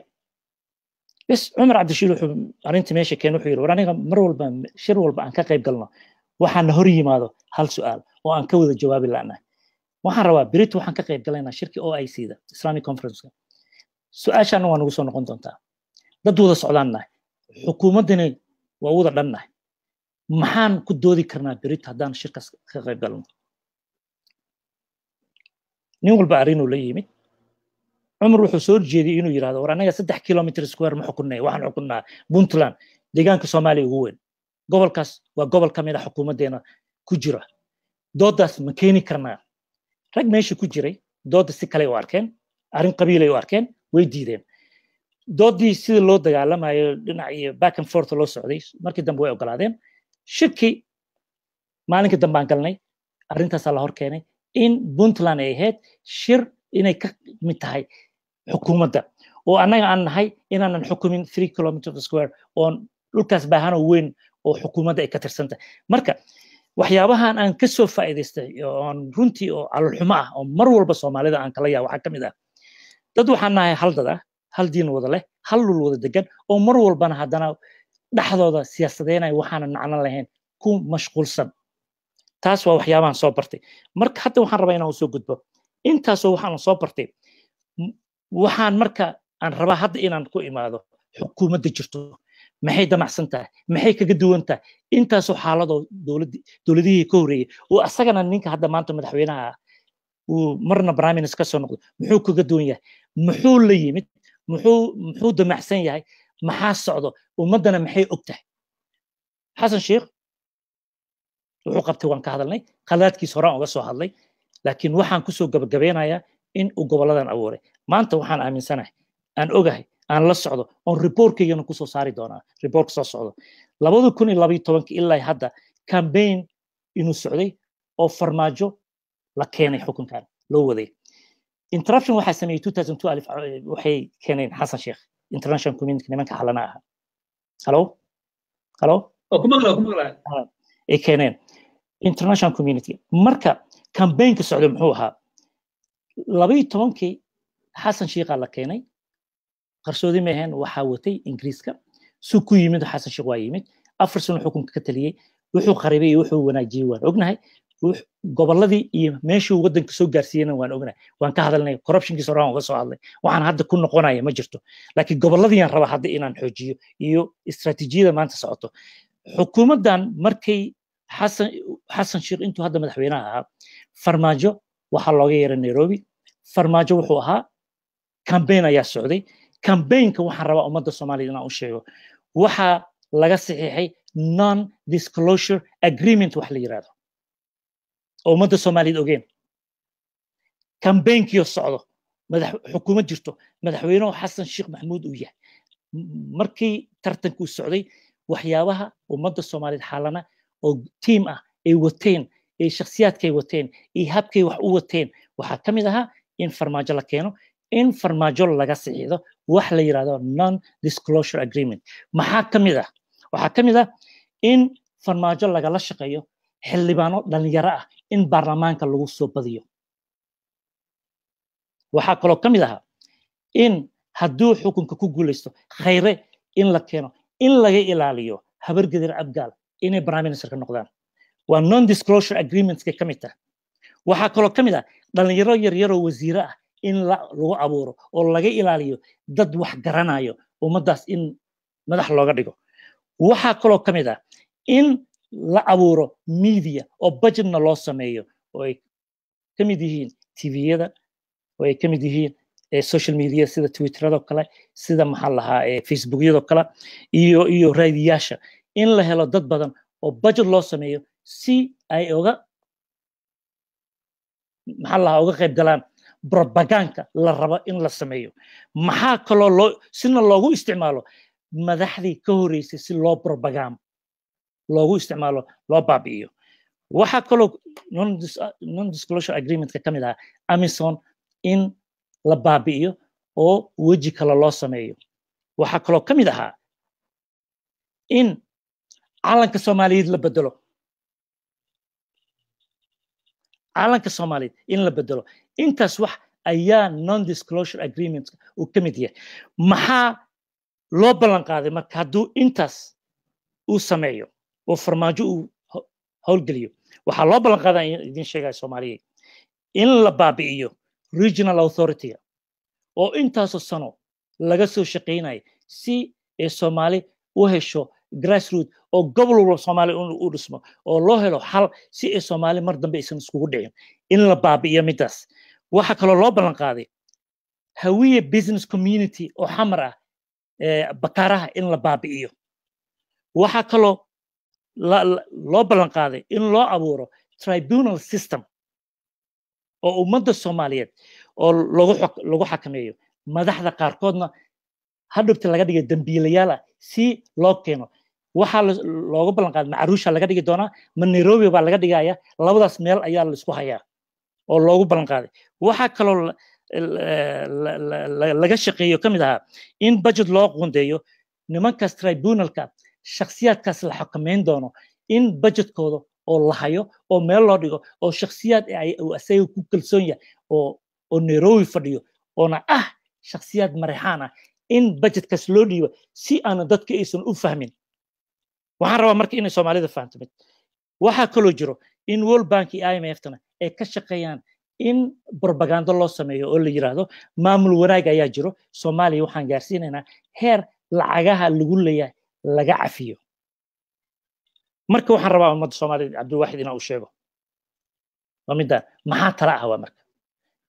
bas cumar cabdirashiid wuxuu arrinta meesha keen wuxuu yiri war aniga mar walba shir walba aan ka qayb galno waxaan hor yimaado hal su'aal oo aan ka wada jawaabi laanahay waxaan rabaa berit waxaan ka qayb galaynaa shirki OIC-da Islamic Conference su'aashan waa nagu soo noqon doontaa dad wada socdaannahay xukuumaddana waa wada dhannahay maxaan ku doodi karnaa berito haddaan shirkaas ka qayb galno nin walba arrinuu la yimid cumar wuxuu soo jeediyey inuu yidhahdo war anaga 3 kilomitr square ma xukunnay waxaan xukunnaa puntland deegaanka soomaaliya ugu weyn gobolkaas waa gobol ka mid a xukuumaddeena ku jira doodaas ma keeni karnaa rag meesha ku jiray dooda si kale u arkeen arrin qabiilay u arkeen way diideen doodii sida loo dagaalamayo dhinac iyo back and forth loo socday markii dambe way ogolaadeen shirkii maalinka dambe aan galnay arrintaasaa la hor keenay in puntland ay ahayd shir inay ka mid tahay xukuumadda oo annaga aan nahay inaanan xukumin 3 kilometr square oon dhulkaas baahano weyn oo xukuumadda ay ka tirsantahay marka waxyaabahan aan ka soo faa'iidaystay oon runtii oo calolxumo ah oo mar walba soomaalida aan kala yahay waxaa ka mid ah dad waxaan nahay hal dad ah hal diin wada leh hal lul wada degan oo mar walbana haddana dhexdooda siyaasadeynaya waxaanan macno lahayn ku mashquulsan taas waa waxyaabahan soo bartay marka hadda waxaan rabaa inaan soo gudbo intaasoo waxaan soo bartay waxaan marka aan rabaa hadda inaan ku imaado xukuumadda jirto maxay damacsan tahay maxay kaga duwan tahay intaasoo xaaladoo dowladihii ka horreeyey oo asagana ninka hadda maanta madaxweynaha uu marna prime minister ka soo noqdo muxuu kaga duwan yahay muxuu la yimid muxuu damacsan yahay maxaa socdo ummaddana maxay og tahay xasan sheekh wuxuu qabtay waan ka hadalnay khalaadkiis horaan uga soo hadlay laakiin waxaan kusoo gabagabeynayaa in uu goboladan abuuray maanta waxaan aaminsanahay aan ogahay aan la socdo oon reportkaygana kusoo saari doonaa reportka soo socdo 2012 ilaa hadda campaign inuu socday oo farmaajo la keenay xukunkan loo waday interruption waxaa sameeyey 2002 waxay keeneen xasan sheekh international community nimanka xalana aha halo ku maqlaa ay keeneen international community marka campaignka socday muxuu ahaa 12kii xasan sheekha la keenay qarsoodi ma ahayn waxaa watay ingiriiska suu ku yimid xasan sheekh waa yimid 4 sano xukunka ka taliyey wuxuu qaribay iyo wuxuu wanaajiyey waan ognahay gobolladii iyo meeshuu waddanka soo gaarsiiyeyna waan ognahay waan ka hadalnay corruptionkiisa horaan uga soo hadlay waxaan hadda ku noqonaya ma jirto laakiin gobolladiyaan raba hadda inaan xoojiyo iyo istaraatiijiyada maanta socoto xukuumaddan markay xasan sheekh intuu hadda madaxweynaha ahaa farmaajo waxaa looga yeeray nairobi farmaajo wuxuu ahaa campaign ayaa socday campaignka waxaan rabaa ummadda soomaaliyed inaan u sheego waxaa laga saxiixay non disclosure agreement wax la yiraahdo oo ummadda soomaaliyeed ogeen campaignkiyo socdo xukuumad jirto madaxweynuhu xasan sheekh maxamuud uu yahay markii tartankuu socday waxyaabaha ummadda soomaaliyeed xaalana oo tiim ah ay wateen ay shakhsiyaadkay wateen ay habkay wax u wateen waxaa ka mid ahaa in farmaajo la keeno in farmaajo laga saxiixdo wax la yiraahdo non disclosure agreement maxaa ka mid ah waxaa ka mid ah in farmaajo lagala shaqeeyo xildhibaano dhalinyaro ah in baarlamaanka lagu soo badiyo waxaa kaloo ka mid ahaa in hadduu xukunka ku guulaysto khayre in la keeno in laga ilaaliyo habargedir abgaal inay prime minister ka noqdaan waa non disclosure agreementska ka mid tahay waxaa kaloo ka mid ah dhalinyaro yaryaroo wasiiro ah in lagu abuuro oo laga ilaaliyo dad wax garanayo ummaddaas in madax looga dhigo waxaa kaloo ka mid ah in la abuuro media oo budgetna loo sameeyo oo ay ka mid yihiin tviyada oo ay ka mid yihiin social media sida twitterado kale sida maxaa lahaa facebookyado kale iyo raadiyaasha in la helo dad badan oo budget loo sameeyo si ay uga maxaa lahaa uga qayb galaan propaganda la rabo in la sameeyo maxaa kaloo sina loogu isticmaalo madaxdii ka horeysay si loo propaganda loogu isticmaalo loo baabi'iyo waxaa kaloo non disclosure agreementka ka mid ah amazon in la baabi'iyo oo weji kale loo sameeyo waxaa kaloo ka mid ahaa in calanka soomaaliyeed la bedelo calanka soomaaliyeed in la bedelo intaas wax ayaa non disclosure agreement uu ka mid yahay maxaa loo ballan qaaday marka hadduu intaas uu sameeyo oo farmaajo uu howlgeliyo waxaa loo ballan qaadaa idin sheegaya soomaaliyeed in la baabi'iyo regional authority oo intaasoo sano laga soo shaqaynayo si ay soomaali u hesho grassroot oo gobol walba Soomaali u dhismo oo loo helo xal si ay Soomaali mar dambe aysan iskugu dhicin in la baabi'iyo midaas waxa kale loo ballan qaaday hawiye business community oo xamar ah bakaraha in la baabi'iyo waxa kale loo ballan qaaday in loo abuuro tribunal system oo ummadda Soomaaliyeed oo lagu xakameeyo madaxda qaarkoodna hadhubta laga dhigay dambiilayaal si loo keeno waxa looga ballan qaaday macruusha laga dhigi doonaa ma Nairobi baa laga dhigaya labadaas meel ayaa la isku hayaa oo loogu ballan qaaday waxa kale laga shaqeeyo kamid aha in budget loo qoondeeyo nimankaas tribunalka shakhsiyaadkaas la xakameyn doono in budgetkooda oo la hayo oo meel loo dhigo oo shakhsiyaad ay asaga ku kalsoon yahay oo Nairobi fadhiyo oona shakhsiyaad marixaan in budgetkaas loo dhiibo si aan dadka aysan u fahmin waxaan rabaa marka inay Soomaalida fahanto waxa kale jiro in World Bank iyo IMF-tana ay ka shaqeeyaan in propaganda loo sameeyo oo la yiraahdo maamul wanaag ayaa jiro Soomaaliya waxaan gaarsiinaynaa heer lacagaha lagu leeyahay laga cafiyo marka waxaan rabaa ummadda Soomaaliyeed Cabdiwaxid inuu sheego wamida maxaa tala ah waa marka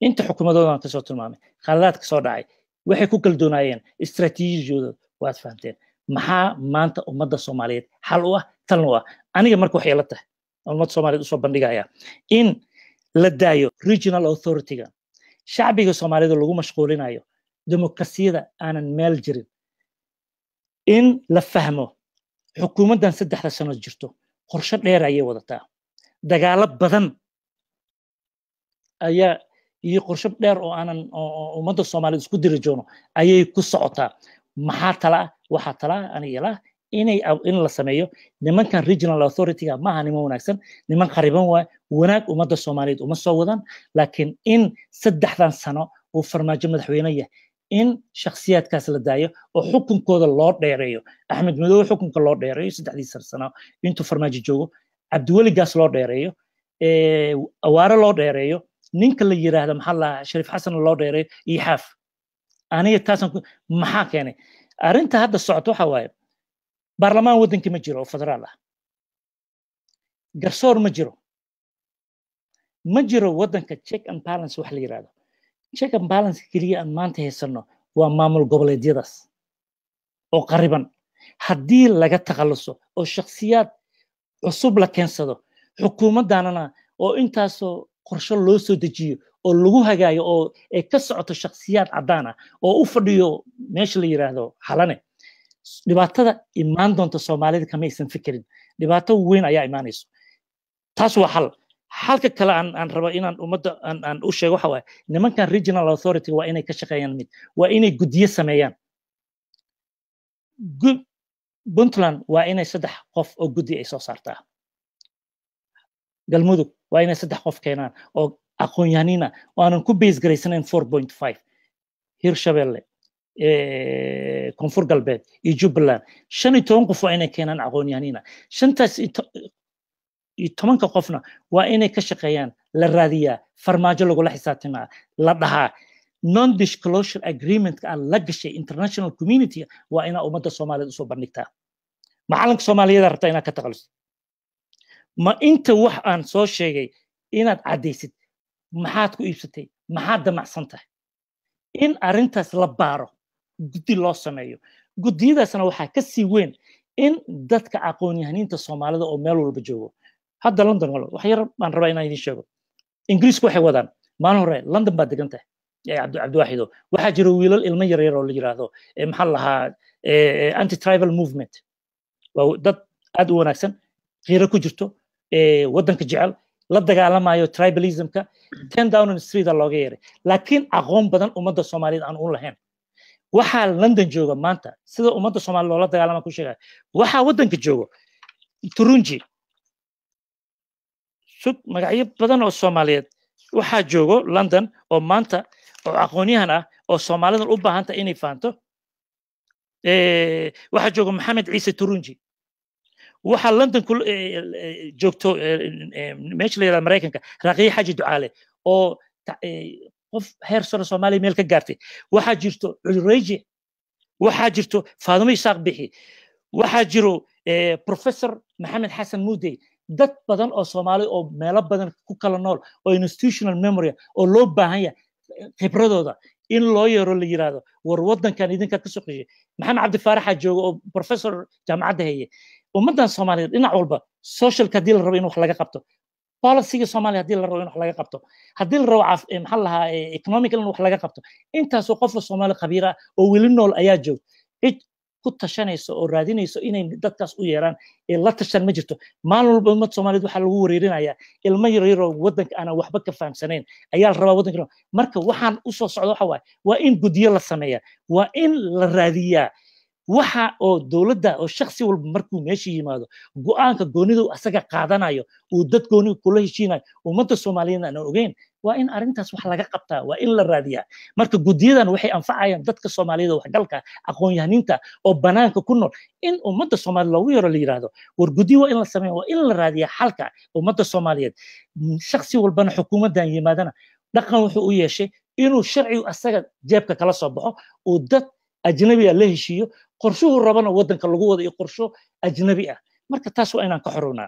inta xukuumadoodan ka soo tilmaamay khaladaad ka soo dhacay waxay ku kala doonayeen istiraatiijiyadooda waad fahanteen maxaa maanta ummadda Soomaaliyeed xal u ah tan u ah aniga marka waxay la tahay ummadda Soomaaliyeed u soo bandhigaya in la daayo regional authority-ga shacbiga Soomaaliyeed lagu mashquulinayo demokrasiyada aanan meel jirin in la fahmo xukuumaddan 3 sano jirto qorshe dheer ayay wadataa dagaalo badan ayaa iyo qorshe dheer oo aanan ummadda Soomaaliyeed isku diri joono ayay ku socotaa maxaa tala waxa tala aniga in la sameeyo nimankan regional authority-ga ma aha niman wanaagsan niman qariban waa wanaag ummadda Soomaaliyeed uma soo wadan laakiin in 3 sano uu farmaajo madaxweyne yahay in shakhsiyaadkaas la daayo oo xukunkooda loo dheereeyo Axmed Madow xukunka loo dheereeyo 3 sano intuu farmaajo joogo Cabdiweli Gaas loo dheereeyo awaare loo dheereeyo ninka la yiraahdo maxaa la Shariif Xasan loo dheereeyo iyo xaaf aniga taasan maxaa keenay arinta hadda socoto waxa waaye baarlamaan waddanka ma jiro oo federaal ah garsoor ma jiro waddanka check and balance wax la yiraahdo check and balance kaliya aan maanta haysano waa maamul goboleedyadaas oo qariban haddii laga takhaluso oo shakhsiyaad cusub la keensado xukuumaddaanana oo intaasoo qorshe loo soo dejiyo oo lagu hagaayo oo ay ka socoto shakhsiyaad caddaan ah oo u fadhiyo meesha la yiraahdo xalane dhibaatada imaan doonta Soomaalida kama aysan fikirin dhibaato weyn ayaa imaanayso taas waa halka kale aan rabo inaan ummadda aan u sheego waxa waaye nimankan regional authority waa inay ka shaqeeyaan mid waa inay guddiyo sameeyaan Puntland waa inay 3 qof oo guddi ay soo saartaa Galmudug waa inay 3 qof keenaan oo aqoon-yahaniina oo aanan ku base garaysanayn 4.5 Hirshabelle Koonfur Galbeed iyo Jubbaland 15 qof waa inay keenaan aqoon-yahaniina 15 qofna waa inay ka shaqeeyaan la raadiyaa farmaajo lagula xisaabtamaa la dhahaa non disclosure agreement aan la gashay international community waa ina ummadda Soomaaliyeed u soo bandhigtaa macalinka Soomaaliyeed rabta inaad ka taqalusid ma inta wax aan soo sheegay inaad cadaysid maxaad ku iibsatay maxaad damacsan tahay in arintaas la baaro guddi loo sameeyo guddiyadaasna waxaa ka sii weyn in dadka aqoon-yahaniinta Soomaalida oo meel walba joogo hadda London wala wax yar baan rabaa inaan idin sheego Ingiriisku waxay wadaan maalin hore London baa degan tahay Cabdiwaxido waxaa jira wiilal ilmo yar yar oo la yiraahdo maxaa lahaa anti tribal movement waa dad aad u wanaagsan qiiro ku jirto waddanka jecel la dagaalamayo tribalismka 10 Downing Street looga yeeray laakiin aqoon badan ummadda Soomaaliyeed aan u lahayn waxaa London jooga maanta sida ummadda Soomaaliyeed loola dagaalama ku sheegay waxaa waddanka joogo Turunji magacyo badan oo Soomaaliyeed waxaa joogo London oo maanta oo aqoonyahan ah oo Soomaalidan u baahan tahay inay fahanto waxaa joogo Maxamed Ciise Turunji waxaa London joogto meesha la yiraahdo Mareykanka Raqiya Xaji Ducaale oo qof heer sare Soomaaliya meel ka gaartay waxaa jirto Cureeji waxaa jirto Faadumo Isaaq Bixi waxaa jiro professor maxamed xasan muudey dad badan oo soomaali oo meelo badan ku kala nool oo institutional memory oo loo baahan yahay khibradooda in loo yeero la yiraahdo war wadankan idinka ka soo qeeyay maxamed cabdi faaraxa jooga oo professor jaamacadda heye ummadan Soomaaliyeed dhinac walba social ka dil rabo in wax laga qabto policy Soomaaliya hadii la rabo in wax laga qabto hadii la rabo maxaa lahaa economical in wax laga qabto intaas oo qof Soomaali khabiir ah oo wili nool ayaa joog cid ku tashanayso oo raadinayso inay dadkaas u yeeraan ee la tashan ma jirto maalin walba ummad Soomaaliyeed waxa lagu wareerinayaa ilmo yar oo wadanka aan waxba ka fahamsanayn ayaa la rabaa wadanka marka waxaan u soo socdo waxa waa in gudiyo la sameeyaa waa in la raadiyaa waxa oo dawladda oo shakhsi walba markuu meesha yimaado go'aanka goonidu asaga qaadanayo uu dad gooni kula heshiinayo ummadda Soomaaliyeed aan ogeyn waa in arintaas wax laga qabtaa waa in la raadiyaa marka gudiyadan waxay anfacayaan dadka Soomaaliyeed wax galka aqoon-yahaniinta oo banaanka ku nool in ummadda Soomaaliyeed lagu yaro la yiraahdo war gudiyo waa in la sameeyo waa in la raadiyaa xalka ummadda Soomaaliyeed shakhsi walbana xukuumaddan yimaadana dhaqan wuxuu u yeeshay inuu sharci asaga jeebka kala soo baxo oo dad ajnabi ah la heshiiyo qorshuhu rabana wadanka lagu wado iyo qorsho ajnabi ah marka taas waa inaan ka xoroonaa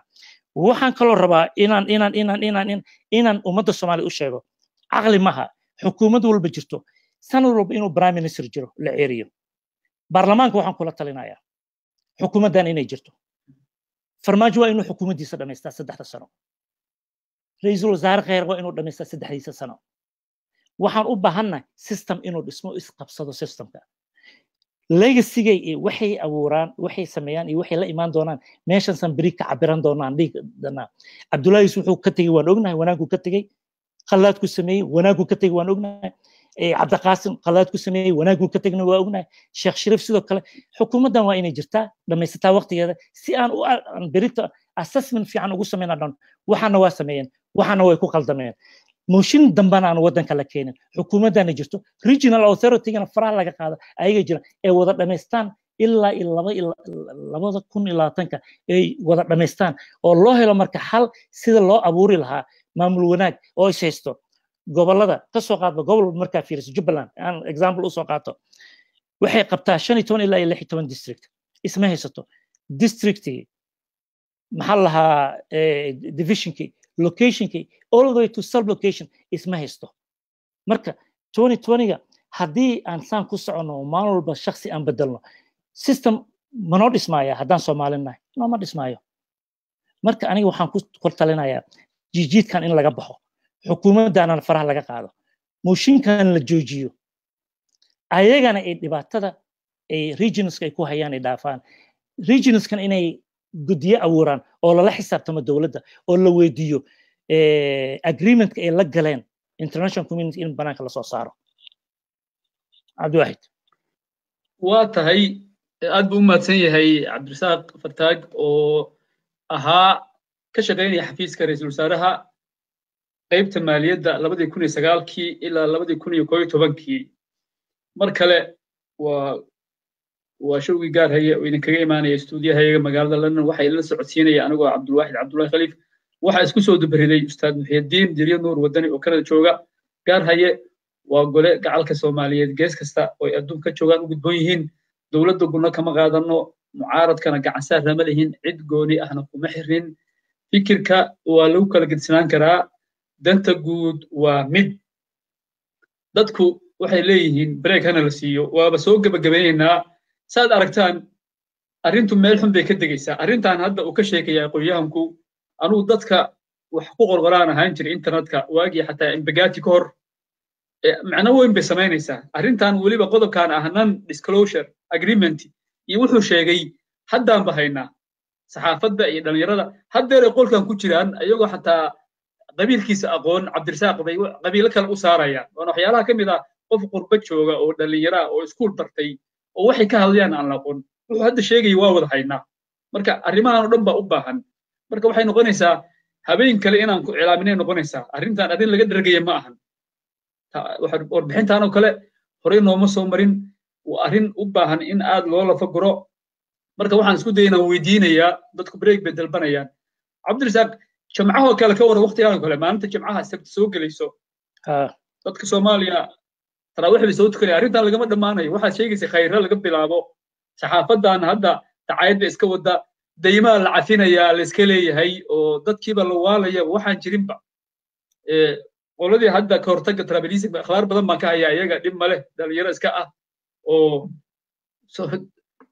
waxaan kaloo rabaa inaan ummadda Soomaaliya u sheego aqli maha xukuumad walba jirto sanad walba inuu prime minister jiro la ceeriyo baarlamaanka waxaan kula talinayaa xukuumaddan inay jirto farmaajo waa inuu xukuumaddiisa dhameystaa 3 sano ra'iisul wasaare khayr waa inuu dhameystaa 3 sano waxaan u baahannahay system inuu dhismo isqabsado systemka legacy-gay waxay abuuraan waxay sameeyaan iyo waxay la imaan doonaan meeshan san bari ka cabiran doonaan dhigana Abdullaahi wuxuu ka tagay waan ognahay wanaagu ka tagay khalaad ku sameeyay wanaagu ka tagay waan ognahay Cabdiqaasim khalaad ku sameeyay wanaagu ka tagay waan ognahay Sheekh Shariif sidoo kale xukuumaddan waa inay jirtaa dhamaysataa waqtigeeda si aan u barita assessment fiican ugu sameeyaan waxana waa sameeyeen waxana way ku qaldameen mooshin dambana aan wadanka la keenin xukuumaddan jirto regional authority-gana faraha laga qaado ayaga jira ee wada dhameystaan ilaa 2020 ay wada dhameystaan oo loo helo marka xal sida loo abuuri lahaa maamul wanaag oo haysto gobolada ka soo qaadba gobol marka fiiriso Jubbaland aan example u soo qaato waxay qabtaa 15 ilaa 16 district isma haysato district maxaa lahaa division-kii location-kii all the way to sub location isma haysto marka 2020 hadii aan saan ku socono maalin walba shakhsi aan bedelno system manoo dhismaaya haddaan Soomaalinahay ma dhismaayo marka aniga waxaan ku talinayaa jijiidkan in laga baxo xukuumaddan faraha laga qaado mooshinkan la joojiyo ayagana ay dhibaatada ay regions ay ku hayaan ay dhaafaan regionskan inay gudiyo abuuraan oo lala xisaabtamo dawladda oo la weydiiyo agreement-ka ay la galeen international community in banaanka la soo saaro Cabdiwaxid waa tahay aad buu u mahadsan yahay Cabdirasaaq Fartaag oo ahaa ka shaqeynaya xafiiska ra'iisul wasaaraha qaybta maaliyadda 2009 ilaa 2011 mar kale waa showgi gaar haya oo idinkaga imaanaya stuudiyaha magaalada London waxa ila socodsiinaya anigoo Cabdullaahi Khaliif waxa isku soo dubariday ustaad Muxyidiin Diriyo Nuur Wadani oo Kanada jooga gaar haye waa gole gacalka Soomaaliyeed gees kasta oo adduunka joogaan u gudboon yihiin dawladda guna kama qaadano mucaaradkana gacan saar lama lihin cid gooni ahna kuma xirin fikirka waa lagu kala gedsanaan karaa danta guud waa mid dadku waxay leeyihiin break hana la siiyo waaba soo gabagabeynaa saad aragtaan arrintu meel xun bay ka degaysaa arrintan hadda uu ka sheekaya aqoonyahanku anuu dadka wax ku qorqoraan ahaan jiray internetka waagii xataa imbagaati ka hor macno weyn bay samaynaysaa arrintan weliba qodobkan ah non disclosure agreement iyo wuxuu sheegay haddaan bahaynaa saxaafadda iyo dhalinyarada haddeeray qolkan ku jiraan ayagoo xataa qabiilkiisa aqoon Cabdirasaaq bay qabiilo kale u saarayaan waana waxyaalaha ka mid ah qof qurba jooga oo dhalinyaro oo iskuul bartay oo waxay ka hadlayaan aan la aqoon wuxuu hadda sheegay waa wada haynaa marka arrimahan oo dhan baa u baahan marka waxay noqonaysaa habeen kale inaan ku cilaaminay noqonaysaa arrintan adin laga dhargaya ma ahan warbixintan oo kale horey nooma soo marin waa arrin u baahan in aad loo lafa guro marka waxaan isku dayaynaa weydiinayaa dadku break bay dalbanayaan Cabdirasaaq jamcaha kale ka war waqtigan kale maalinta jamcaha sabti soo galayso dadka Soomaaliya taraawix bay soo tukanayaan arrintan lagama dhamaanayo waxa sheegaysa khayra laga bilaabo saxaafadan hadda dacayad bay iska wada daymaa la cafinayaa la iska leeyahay oo dadkiiba la waalaya waxaan jirinba qoladii hadda ka hortagga tribalism akhbaar badan baan ka hayaa iyaga dhib ma leh dhalinyaro iska ah oo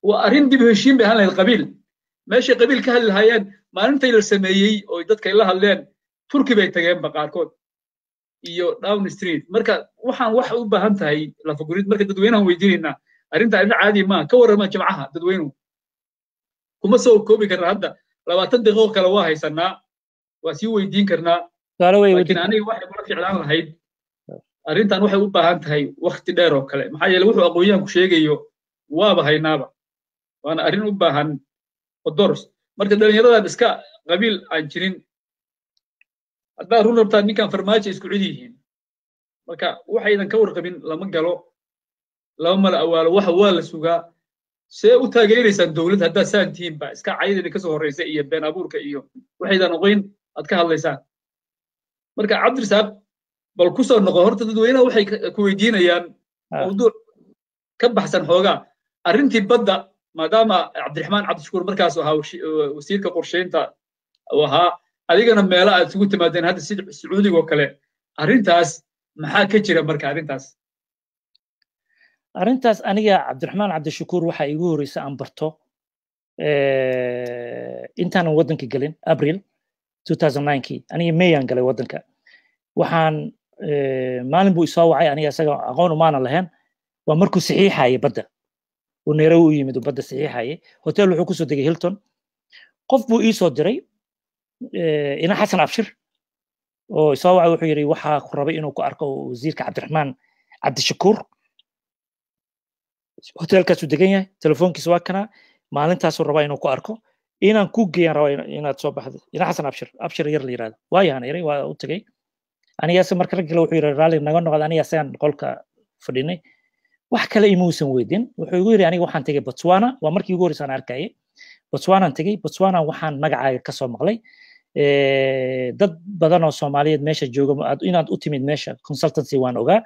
waa arrin dib u heshiin bay ahaan lahayd qabiil meeshay qabiil ka hadli lahaayeen maalintay la sameeyey oo dadkay la hadleen turki bay tageenba qaarkood iyo down street marka waxaan wax u baahan tahay lafagurid marka dadweynahan weydiinaynaa arrinta arrin caadi maaha ka warrama jimcaha dadweynuhu kuma soo koobi karna hadda 20 daqiiqo kale waa haysanaa waa sii weydiin karnaa laakiin aniga waxay kula ficlaan lahayd arrintan waxay u baahan tahay waqti dheer oo kale maxaa yeelay wuxuu aqoonyahanku sheegayo waaba haynaaba waana arrin u baahan odors marka dhalinyaradan iska qabiil aan jirin haddaa run rabtaa ninkan farmaajo isku cid yihiin marka waxaydan ka warqabin lama galo lama mala awaalo waxa waa la sugaa see u taageeraysaan dowlad haddaa saan tihiinba iska caydina kasoo horreysa iyo been abuurka iyo waxaydan oqoyn aad ka hadlaysaan marka cabdirasaaq bal ku soo noqo horta dadweynaha waxay ku weydiinayaan mawduuc ka baxsan xoogaa arrintii badda maadaama cabdiraxmaan cabdishakuur markaas ahaa wasiirka qorsheynta uu ahaa adigana meelo aad isugu timaadeen hadda sida sacuudiga oo kale arrintaas maxaa ka jira marka arrintaas aniga cabdiraxmaan cabdishakuur waxaa igu horeysa aan barto intaanan waddanka gelin abril 2009 aniga mayaan galay waddanka waxaan maalin buu isoo wacay aniga isaga aqoon umaana lahayn waa markuu saxiixayay badda uu Nairobi u yimid badda saxiixayay hotel wuxuu kusoo degay Hilton qof buu ii soo diray ina xasan abshir oo isoo wacay wuxuu yiri waxaa ku rabay inuu ku arko wasiirka cabdiraxmaan cabdishakuur hotelkaasuu degan yahay telefoonkiisa waa kana maalintaasuu rabaa inuu ku arko inaan ku geeyaan rabaa inaad soo baxdo ina xasan abshir yar la yiraahdo waayahan yiri waa u tagay anigaas marka rag kale wuxuu yiri raali naga noqod aniga saan qolka fadhinay wax kale imuusan weydin wuxuu igu yiri aniga waxaan tagay Botswana waa markii ugu horreysay aan arkay Botswana tagay Botswana waxaan magacaaga ka soo maqlay dad badan oo Soomaaliyeed meesha jooga inaad u timid meesha consultancy waan ogaa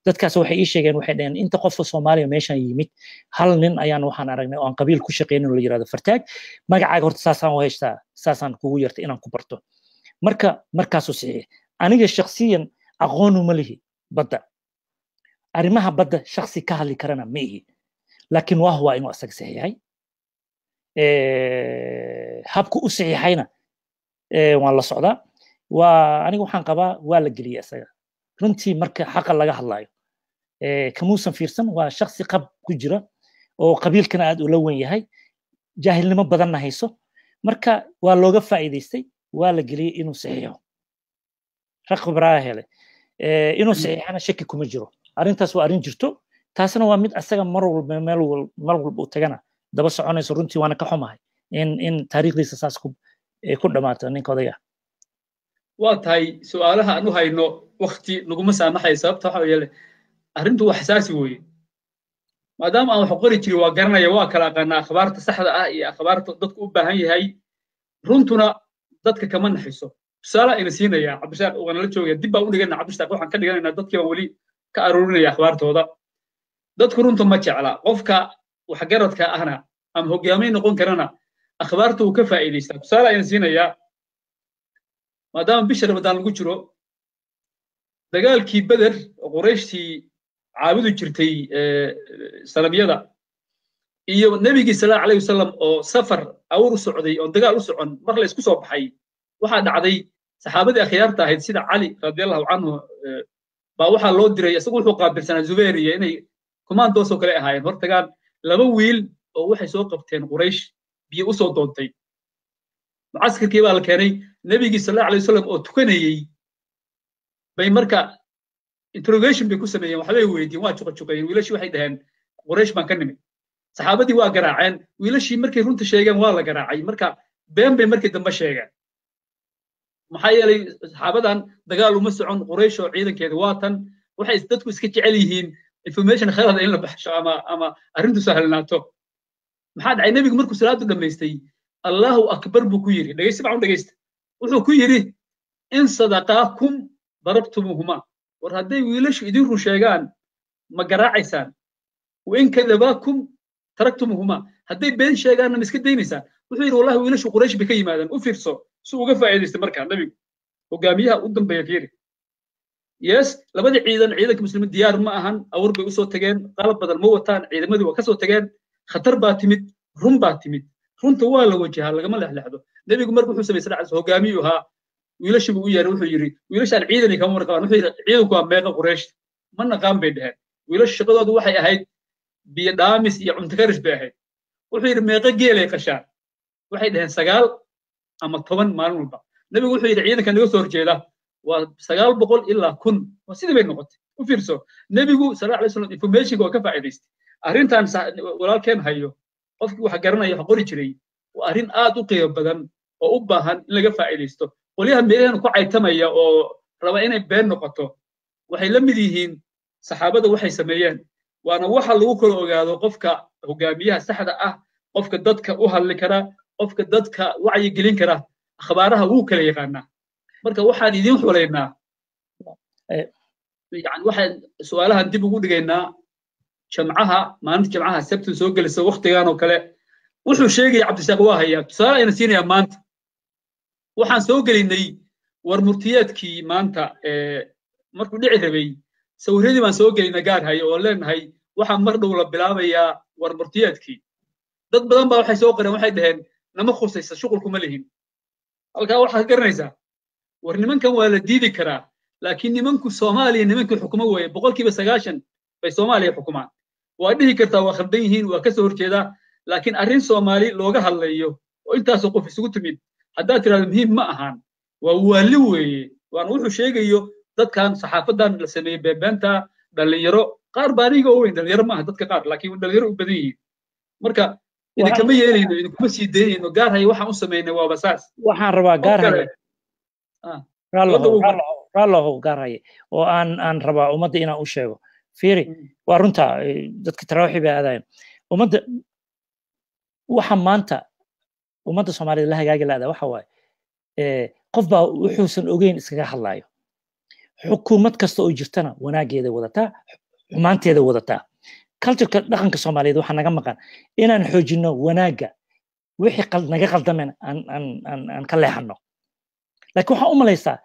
dadkaas waxay ii sheegeen waxay dhaheen inta qof Soomaaliya meeshan yimid hal nin ayaan waxaan aragnay oo aan qabiil ku shaqeynay la yiraahdo Fartaag magacaaga horta saasaan u haystaa saasaan kugu yartay inaan ku barto markaasuu saxiix aniga shakhsiyan aqoon uma lihi badda arrimaha badda shakhsi ka hadli karana ma ihi laakiin waa inuu asaga saxiixay habku u saxiixayna waan la socdaa aniga waxaan qabaa waa la geliyay asaga runtii marka xaqa laga hadlayo kamuusan fiirsan waa shakhsi qab ku jira oo qabiilkana aad ula weyn yahay jaahilnimo badanna hayso marka waa looga faa'iidaystay waa la geliyay inuu saxiixo raqabraa hele inuu saxiixana shaki kuma jiro arrintaas waa arrin jirto taasna waa mid asaga mar walba meel walba u tagana daba soconayso runtii waana ka xumahay in taariikhdiisa saas ku dhamaato ninka odayga waa tahay su'aalaha aan u hayno waqti naguma saamaxay sababta waxa yeelay arrintu wax xasaasi weeye maadaama aan wax qori jiray waa garanaya waa kala aqaana akhbaarta saxda ah iyo akhbaarta dadku u baahan yahay runtuna dadka kama naxiso tusaale ayna siinaya cabdishaaq oo nala joogaya dib baan u dhigana cabdishaaq waxaan ka dhiganaynaa dadkii baan weli ka aruurinaya akhbaartooda dadku runta ma jecla qofka waxgaradka ahna ama hogaamiye noqon karana akhbaarta uu ka faa'iidaystaa tusaale ayaan siinayaa maadaama bisha ramadaan lagu jiro dagaalkii beder oo qurayshtii caabudu jirtay sanamyada iyo nebigii sallallahu alayhi wasallam oo safar awr u socday oo dagaal u socon mar la isku soo baxay waxaa dhacday saxaabadii akhyaarta ahayd sida cali radiyallahu anhu baa waxaa loo diray isagu wuxuu qaabilsanaa zubayr iyo inay kumaandoos oo kale ahaayeen hortagaan laba wiil oo waxay soo qabteen quraysh biyo u soo doontay mucaskarkii baa la keenay nebigii sallallahu alayhi wasallam oo tukanayay bay marka interrogation bay ku sameeyeen waxbay weydiin waa juqayeen wiilashii waxay dhaheen quraysh baan ka nimid saxaabadii waa garaaceen wiilashii markay runta sheegeen waa la garaacay marka been bay markii dambe sheegeen maxaa yeelay saxaabadan dagaal uma socon quraysh oo ciidankeeda waa tan waxay dadku iska jecel yihiin information khalad in la baxsho ama arrintu sahlanaato maxaa dhacay nebigu markuu salaadu dhammaystay allahu akbar buu ku yiri dhageysi baa u dhageysta wuxuu ku yiri in sadaqaakum darabtumuhuma war hadday wiilashu idin run sheegaan ma garaacaysaan wa in kadabaakum taraktumuhuma hadday been sheegaanna ma iska daynaysaa wuxuu yidhi wallahi wiilashu quraysh bay ka yimaadeen u fiirso si uga faa'iidaystay markaa nabigu hogaamiyaha u dambeeya fiiri yes labadii ciidanka muslimiin diyaar ma ahan awr bay usoo tageen qalab badan ma wataan ciidamadii waa kasoo tageen khatar baa timid run baa timid runta waa la wajahaa lagama lexlexdo nabigu marka wuxuu sameeyey saddex hogaamiyu ahaa wiilashu u yeeray wuxuu yiri wiilashaan ciidan kama warqabaan wuxuu yiri ciidanku waa meeqa quraysh ma naqaan bay dhaheen wiilashu shaqadoodu waxay ahayd biyo dhaamis iyo cunto karis bay ahayd wuxuu yiri meeqa geelay qashaan waxay dhaheen 9 ama 10 maalin walba nabigu wuxuu yiri ciidanka naga soo horjeeda waa 900 ilaa 1000 waa sidii bay noqotay u fiirso nabigu sallallahu alayhi wasallam information oo ka faa'iidaystay arrintan walaalkeen hayo qofkii wax garanaya wax qori jiray waa arrin aad u qiimo badan oo u baahan in laga faa'iidaysto qoliyaha meelahan ku caytamaya oo raba inay been noqoto waxay la mid yihiin saxaabada waxay sameeyeen waana waxa lagu kala ogaado qofka hogaamiyaha saxda ah qofka dadka u hadli kara qofka dadka wacyi gelin kara akhbaaraha uu kala yaqaanaa marka waxaan idin xuleynaa yani waxaan su'aalahan dib ugu dhigaynaa jamcaha maalinta jamcaha sabti soo gelisa waqtigan oo kale wuxuu sheegay cabdishaaq waa hayaa tusaale ayna siinaya maanta waxaan soo gelinay war murtiyeedkii maanta markuu dhici rabay sawiradii baan soo gelinay gaar hayo oo leenahay waxaan mar dhow la bilaabayaa war murtiyeedkii dad badan baa waxay soo qoreen waxay dhaheen nama khusaysa shuqul kuma lihin halkaa waxaad garanaysaa war nimankan waa la diidi karaa laakiin nimanku Soomaaliya nimanku xukumo weeye 90% bay Soomaaliya xukumaan waa dhihi kartaa waa khaldan yihiin waa ka soo horjeeda laakiin arrin Soomaali looga hadlayo oo intaas qof isugu timid haddaa tiraahdo muhiim ma ahaan waa wali weeye waan wuxuu sheegayo dadkan saxaafadan la sameeyay beebeenta dhalinyaro qaar baadiga oo weyn dhalinyaro ma aha dadka qaar laakiin dhalinyaro u badan yihiin marka idinkama yeelayno idinkuma sii daynayno gaar hay waxaan u sameynay waa basaas waxaan rabaa gaar hay raallo gaar hay oo aan rabaa ummadda inaan u sheego fiiri waa runta dadka tarawixi bay aadayeen ummadda waxa maanta ummadda Soomaaliyeed la hagaagi laada waxa waaye qof baa wuxuusan ogeyn iskaga hadlaayo xukuumad kasta oo jirtana wanaageeda wadataa xumaanteeda wadataa culture-ka dhaqanka Soomaaliyeed waxa naga maqan inaan xoojino wanaaga wixii naga qaldameen aan ka leexano laakiin waxa u malaysaa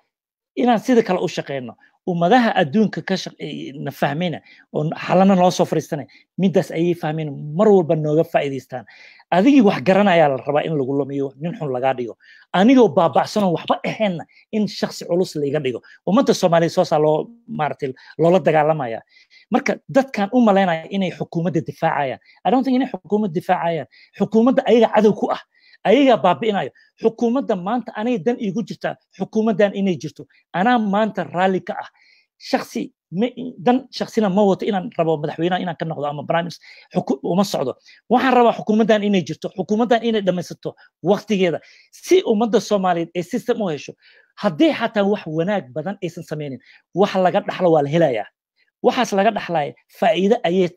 inaan sida kale u shaqeyno ummadaha adduunka ka shaqeeyna fahmayna oo xalana noo soo fariistanay midaas ayay fahmeen mar walba nooga faa'iideystaan adigii wax garanaya la rabaa in lagu lumiyo nin xun laga dhigo anigoo baabacsan waxba ahayn in shakhsi culus la iga dhigo ummadda Soomaaliyeed soo loo maartay loola dagaalamaya marka dadkan u maleynaya inay xukuumadda difaacayaan I don't think inay xukuumadda difaacayaan xukuumadda ayaga cadow ku ah ayaga baabi'inayo xukuumadda maanta anay dan igu jirta xukuumaddan inay jirto anaa maanta raali ka ah shakhsi dan shakhsina ma wato inaan rabo madaxweynaha inaan ka noqdo ama barnaamij uma socdo waxaan rabaa xukuumaddan inay jirto xukuumaddan inay dhamaysato waqtigeeda si ummadda Soomaaliyeed ee system u hesho haddii xataa wax wanaag badan aysan sameynin wax laga dhaxlo waa la helayaa waxaas laga dhaxlaya faa'iido ayay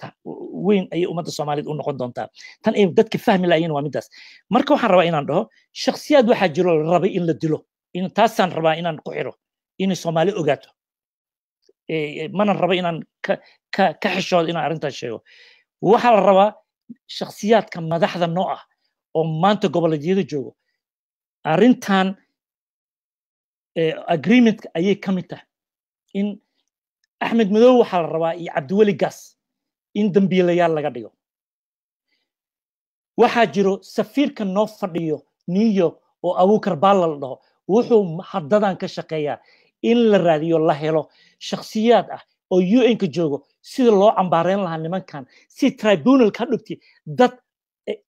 weyn ay ummadda Soomaaliyeed u noqon doontaa tan ay dadka fahmi laayeen waa midaas marka waxaan rabaa inaan dhaho shakhsiyaad waxa jiro la rabay in la dilo in taasaan rabaa inaan ku xiro in Soomaali ogaato mana raba inaan ka xishoodo inaan arrintaas sheego waxa la rabaa shakhsiyaadka madaxda noo ah oo maanta goboleedyada joogo arrintan agreement ayay ka mid tahay in Ahmed Madow waxa la rabaa iyo Cabdiwali Gaas in dambiilayaal laga dhigo waxa jiro safiirka noo fadhiyo New York oo Abuukar Baal la dhaho wuxuu haddadan ka shaqeeyaa in la raadiyo la helo shakhsiyaad ah oo UN ka joogo sida loo cambaareyn lahaa nimankan si tribunal ka dhigtay dad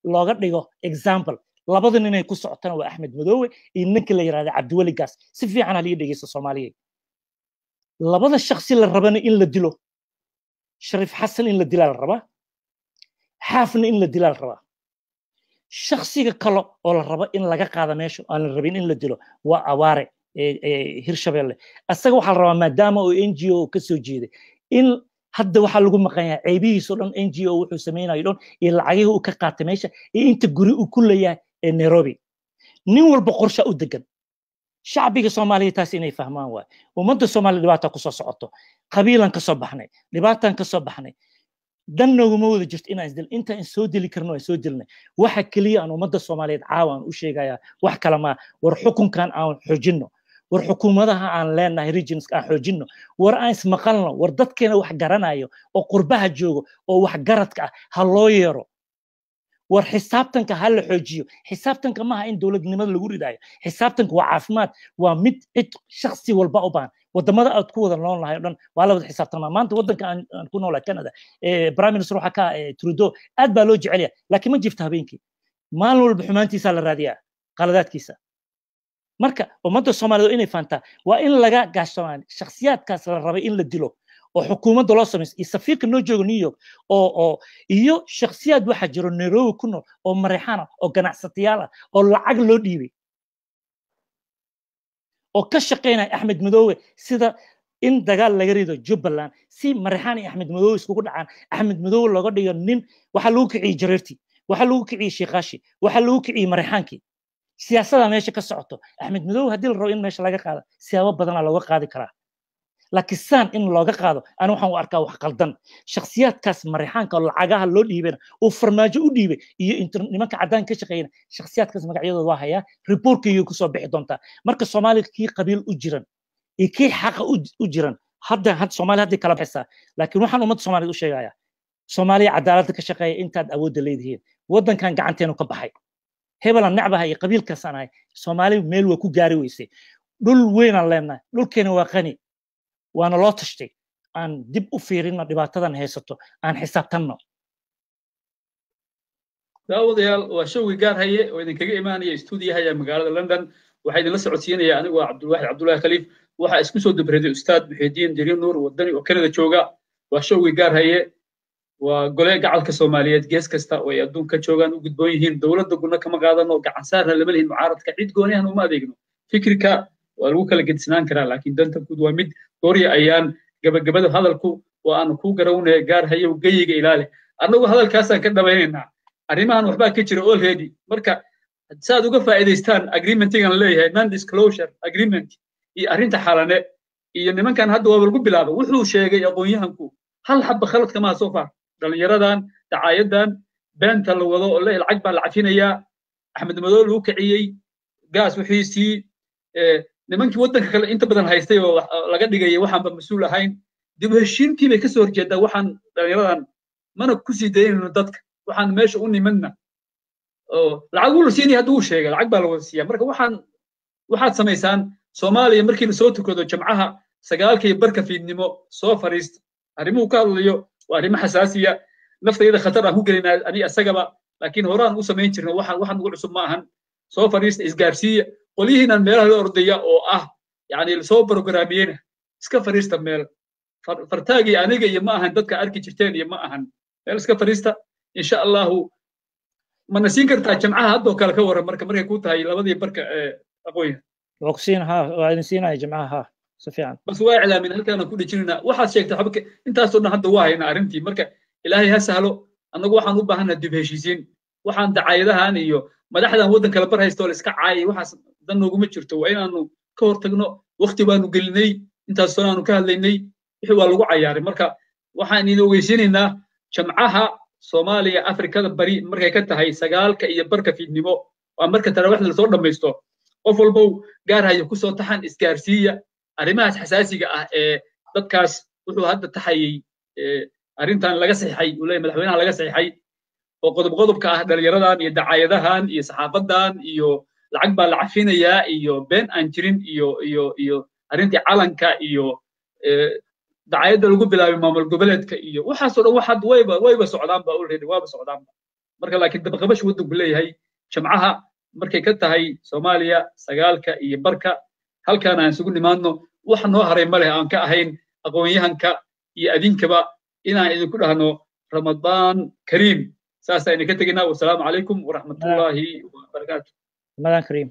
looga dhigo example labada nin ay ku socotana waa Ahmed Madow iyo ninka la yiraahdo Cabdiwali Gaas si fiican hal dhageysto Soomaaliyeed labada shakhsi la rabana in la dilo Sharif Xasan in la dilo la rabaa Xaafna in la dilo la rabaa shakhsiga kale oo la rabo in laga qaado meesha aan la rabin in la dilo waa Awaare Hirshabelle asaga waxa la rabaa maadaama oo NGO ka soo jeeday in hadda waxa lagu maqayaa qaybihiisa dhan NGO wuxuu sameeyay dhan iyo lacagaha uu ka qaatay meesha iyo inta guri uu ku leeyahay ee Nairobi nin walba qorshe u degan shacbiga Soomaaliyeed taas inay fahmaan waa ummadda Soomaaliyeed dhibaato ku soo socoto qabiilan ka soo baxnay dhibaatan ka soo baxnay dan nooguma wada jirto inaan isdil inta in soo dili karno aan soo dilnay waxa kaliya aan ummadda Soomaaliyeed caawan u sheegaya wax kala ma war xukunkan aan xoojino war xukuumadaha aan leenahay regions aan xoojino war aan ismaqalno war dadkeena wax garanayo oo qurbaha joogo oo wax garadka ah ha loo yeero war xisaabtanka ha la xoojiyo xisaabtanka maaha in dowladnimada lagu ridayo xisaabtanka waa caafimaad waa mid cid shakhsi walba u baahan wadamada aad ku wada noolnahay oo dhan waa la wada xisaabtamaa maanta wadanka aan ku noolahay Canada prime minister waxa ka Trudeau aad baa loo jecel yahay laakiin ma jirto habeenkii maalin walba xumaantiisa la raadiyaa qaladaadkiisa marka ummadda Soomaaliyeed inay faantaa waa in laga gaashamaan shakhsiyaadkaas la rabay in la dilo oo xukuumadda loo sameeyo iyo safiirka noo joogo New York oo iyo shakhsiyaad waxa jiro Nairobi ku nool oo Mareyxana oo ganacsatayaal oo lacag loo dhiibay oo ka shaqeynay Axmed Madoowe sida in dagaal laga rido Jubbaland si Mareyxana iyo Axmed Madoowe iskugu dhacaan Axmed Madoowe looga dhigo nin waxa lagu kiciyay Jareerti waxa lagu kiciyay Sheekhashi waxa lagu kiciyay Mareyxankii siyaasadda meesha ka socoto Axmed Madoowe hadii la rabo in meesha laga qaado siyaabo badan looga qaadi karaa laakiin saan in looga qaado ana waxaan u arkaa wax qaldan shakhsiyaadkaas Mareyxanka lacagaha loo dhiibay oo farmaajo u dhiibay iyo nimanka cadaan ka shaqeeyna shakhsiyaadkaas magacyadooda waa haya reportkii ku soo bixi doonta marka Soomaaliya kii qabiil u jiran iyo kii xaq u jiran hadda Soomaaliya hadii kala baxaysa laakiin waxaan ummadda Soomaaliyeed u sheegayaa Soomaaliya cadaaladda ka shaqeeya intaad awood leedahay wadankan gacanteenu ka baxay hebelan nacbaha iyo qabiilkaas anahay Soomaaliya meel waa ku gaari weysay dhul weyn aan leenahay dhulkeena waa qani waana loo tashtay aan dib u fiirino dhibaatadan haysato aan xisaabtanno daawadayaal waa showgi gaar haye oo idinkaga imaanaya stuudiyaha magaalada London waxa idin la socodsiinaya anigu Cabdulwaaxid Khaliif waxa isku soo dabreeday ustaad Muxiidiin Diriin Nuur wadani oo Kanada jooga waa showgi gaar haye waa gole gacalka Soomaaliyeed gees kasta oo ay adduunka joogaan u gudboon yihiin dawladda guna kama qaadano gacan saarna lama leeyin mucaaradka cid gooniyahan uma adeegno fikirka waa lagu kala gedisnaan karaa laakiin danta guud waa mid dooriya ayaan gabagabada hadalku waa aan ku garawnay gaar hayo gayiga ilaali annagu hadalkaas aan ka dhabaynaynaa arrimahan waxba ka jira already marka saad uga faa'iideystaan agreementigan leeyahay non disclosure agreement iyo arrinta xalane iyo nimankan hadda waa lagu bilaabo wuxuu sheegay aqoonyahanku hal xabba khalad kama soo far dhalinyaradan dacaayadan beenta la wado oo lacag baa la cafinaya Axmed Madoowe uu kiciyay gaas wixiisii nimankii wadanka kale inta badan haystay oo laga dhigay waxaan ba mas'uul ahayn dib heshiintii bay ka soo horjeedaa waxaan dhalinyaradan mana ku sii daynayno dadka waxaan meesha u nimanna oo lacag uu siinay haduu sheegay lacag baa la wada siiyaa marka waxaad samaysaan Soomaaliya markii la soo tukado jamcaha 9 barka fiidnimo soo fariist arrimuhu ka hadlayo waa arrimo xasaasiya naftayda khatar ah ku gelinaa ani asagaba laakiin horaan u samayn jirnay waxaan ugu cusub ma ahan soo fariist isgaarsiiya qolihiina meelaha la ordaya oo ah yani soo programiyeen iska fariista meel fartaagi aniga iyo ma ahan dadka arki jirteen iyo ma ahan meel iska fariista insha Allah ma nasiin kartaa jamcaha hadoo kale ka waran markay ku tahay 2 barka aqooyin waqsiin ha waa insiinay jamcaha safiican bas waa iclaamin halkaan ku dhijinina waxaad sheegtay xabka intaas oo dhan hadda waa hayna arrintii marka ilaahay ha sahlo annagu waxaan u baahanaa dib heshiisiin waxaan dacaayadahan iyo madaxdan wadanka la bar haysto la iska caayay waxaas dan nooguma jirto waa inaanu ka hortagno waqti baanu gelinay intaas oo aanu ka hadlaynay wixii waa lagu cayaaray marka waxaan idin ogeysiinaynaa jamcaha Soomaaliya Afrikada bari markay ka tahay 9 iyo barka fiidnimo waa marka taraawixda la soo dhamaysto qof walba gaar hayo ku soo taxan isgaarsiiya arrimahaas xasaasiga ah ee dadkaas wuxuu hadda taxayay arrintan laga saxiixay ulay madaxweynaha laga saxiixay oo qodobka ah dhalinyaradan iyo dacaayadahan iyo saxaafadan iyo lacag baa la cafinayaa iyo been aan jirin iyo arrintii calanka iyo dacaayada lagu bilaabay maamul goboleedka iyo waxaas oo dhan waxad wayba socdaan ba already waaba socdaan marka laakiin dabaqabash wadanku leeyahay jamcaha markay ka tahay Soomaaliya 9 iyo barka halkaan aan isugu nimaadno wax noo haray ma leh aan ka ahayn aqoonyahanka iyo adinkaba inaan idinku dhahno Ramadaan Kariim saas ayaan ka tagnaa wassalaamu calaykum wa rahmatullaahi wa barakaatuh Ramadaan Kariim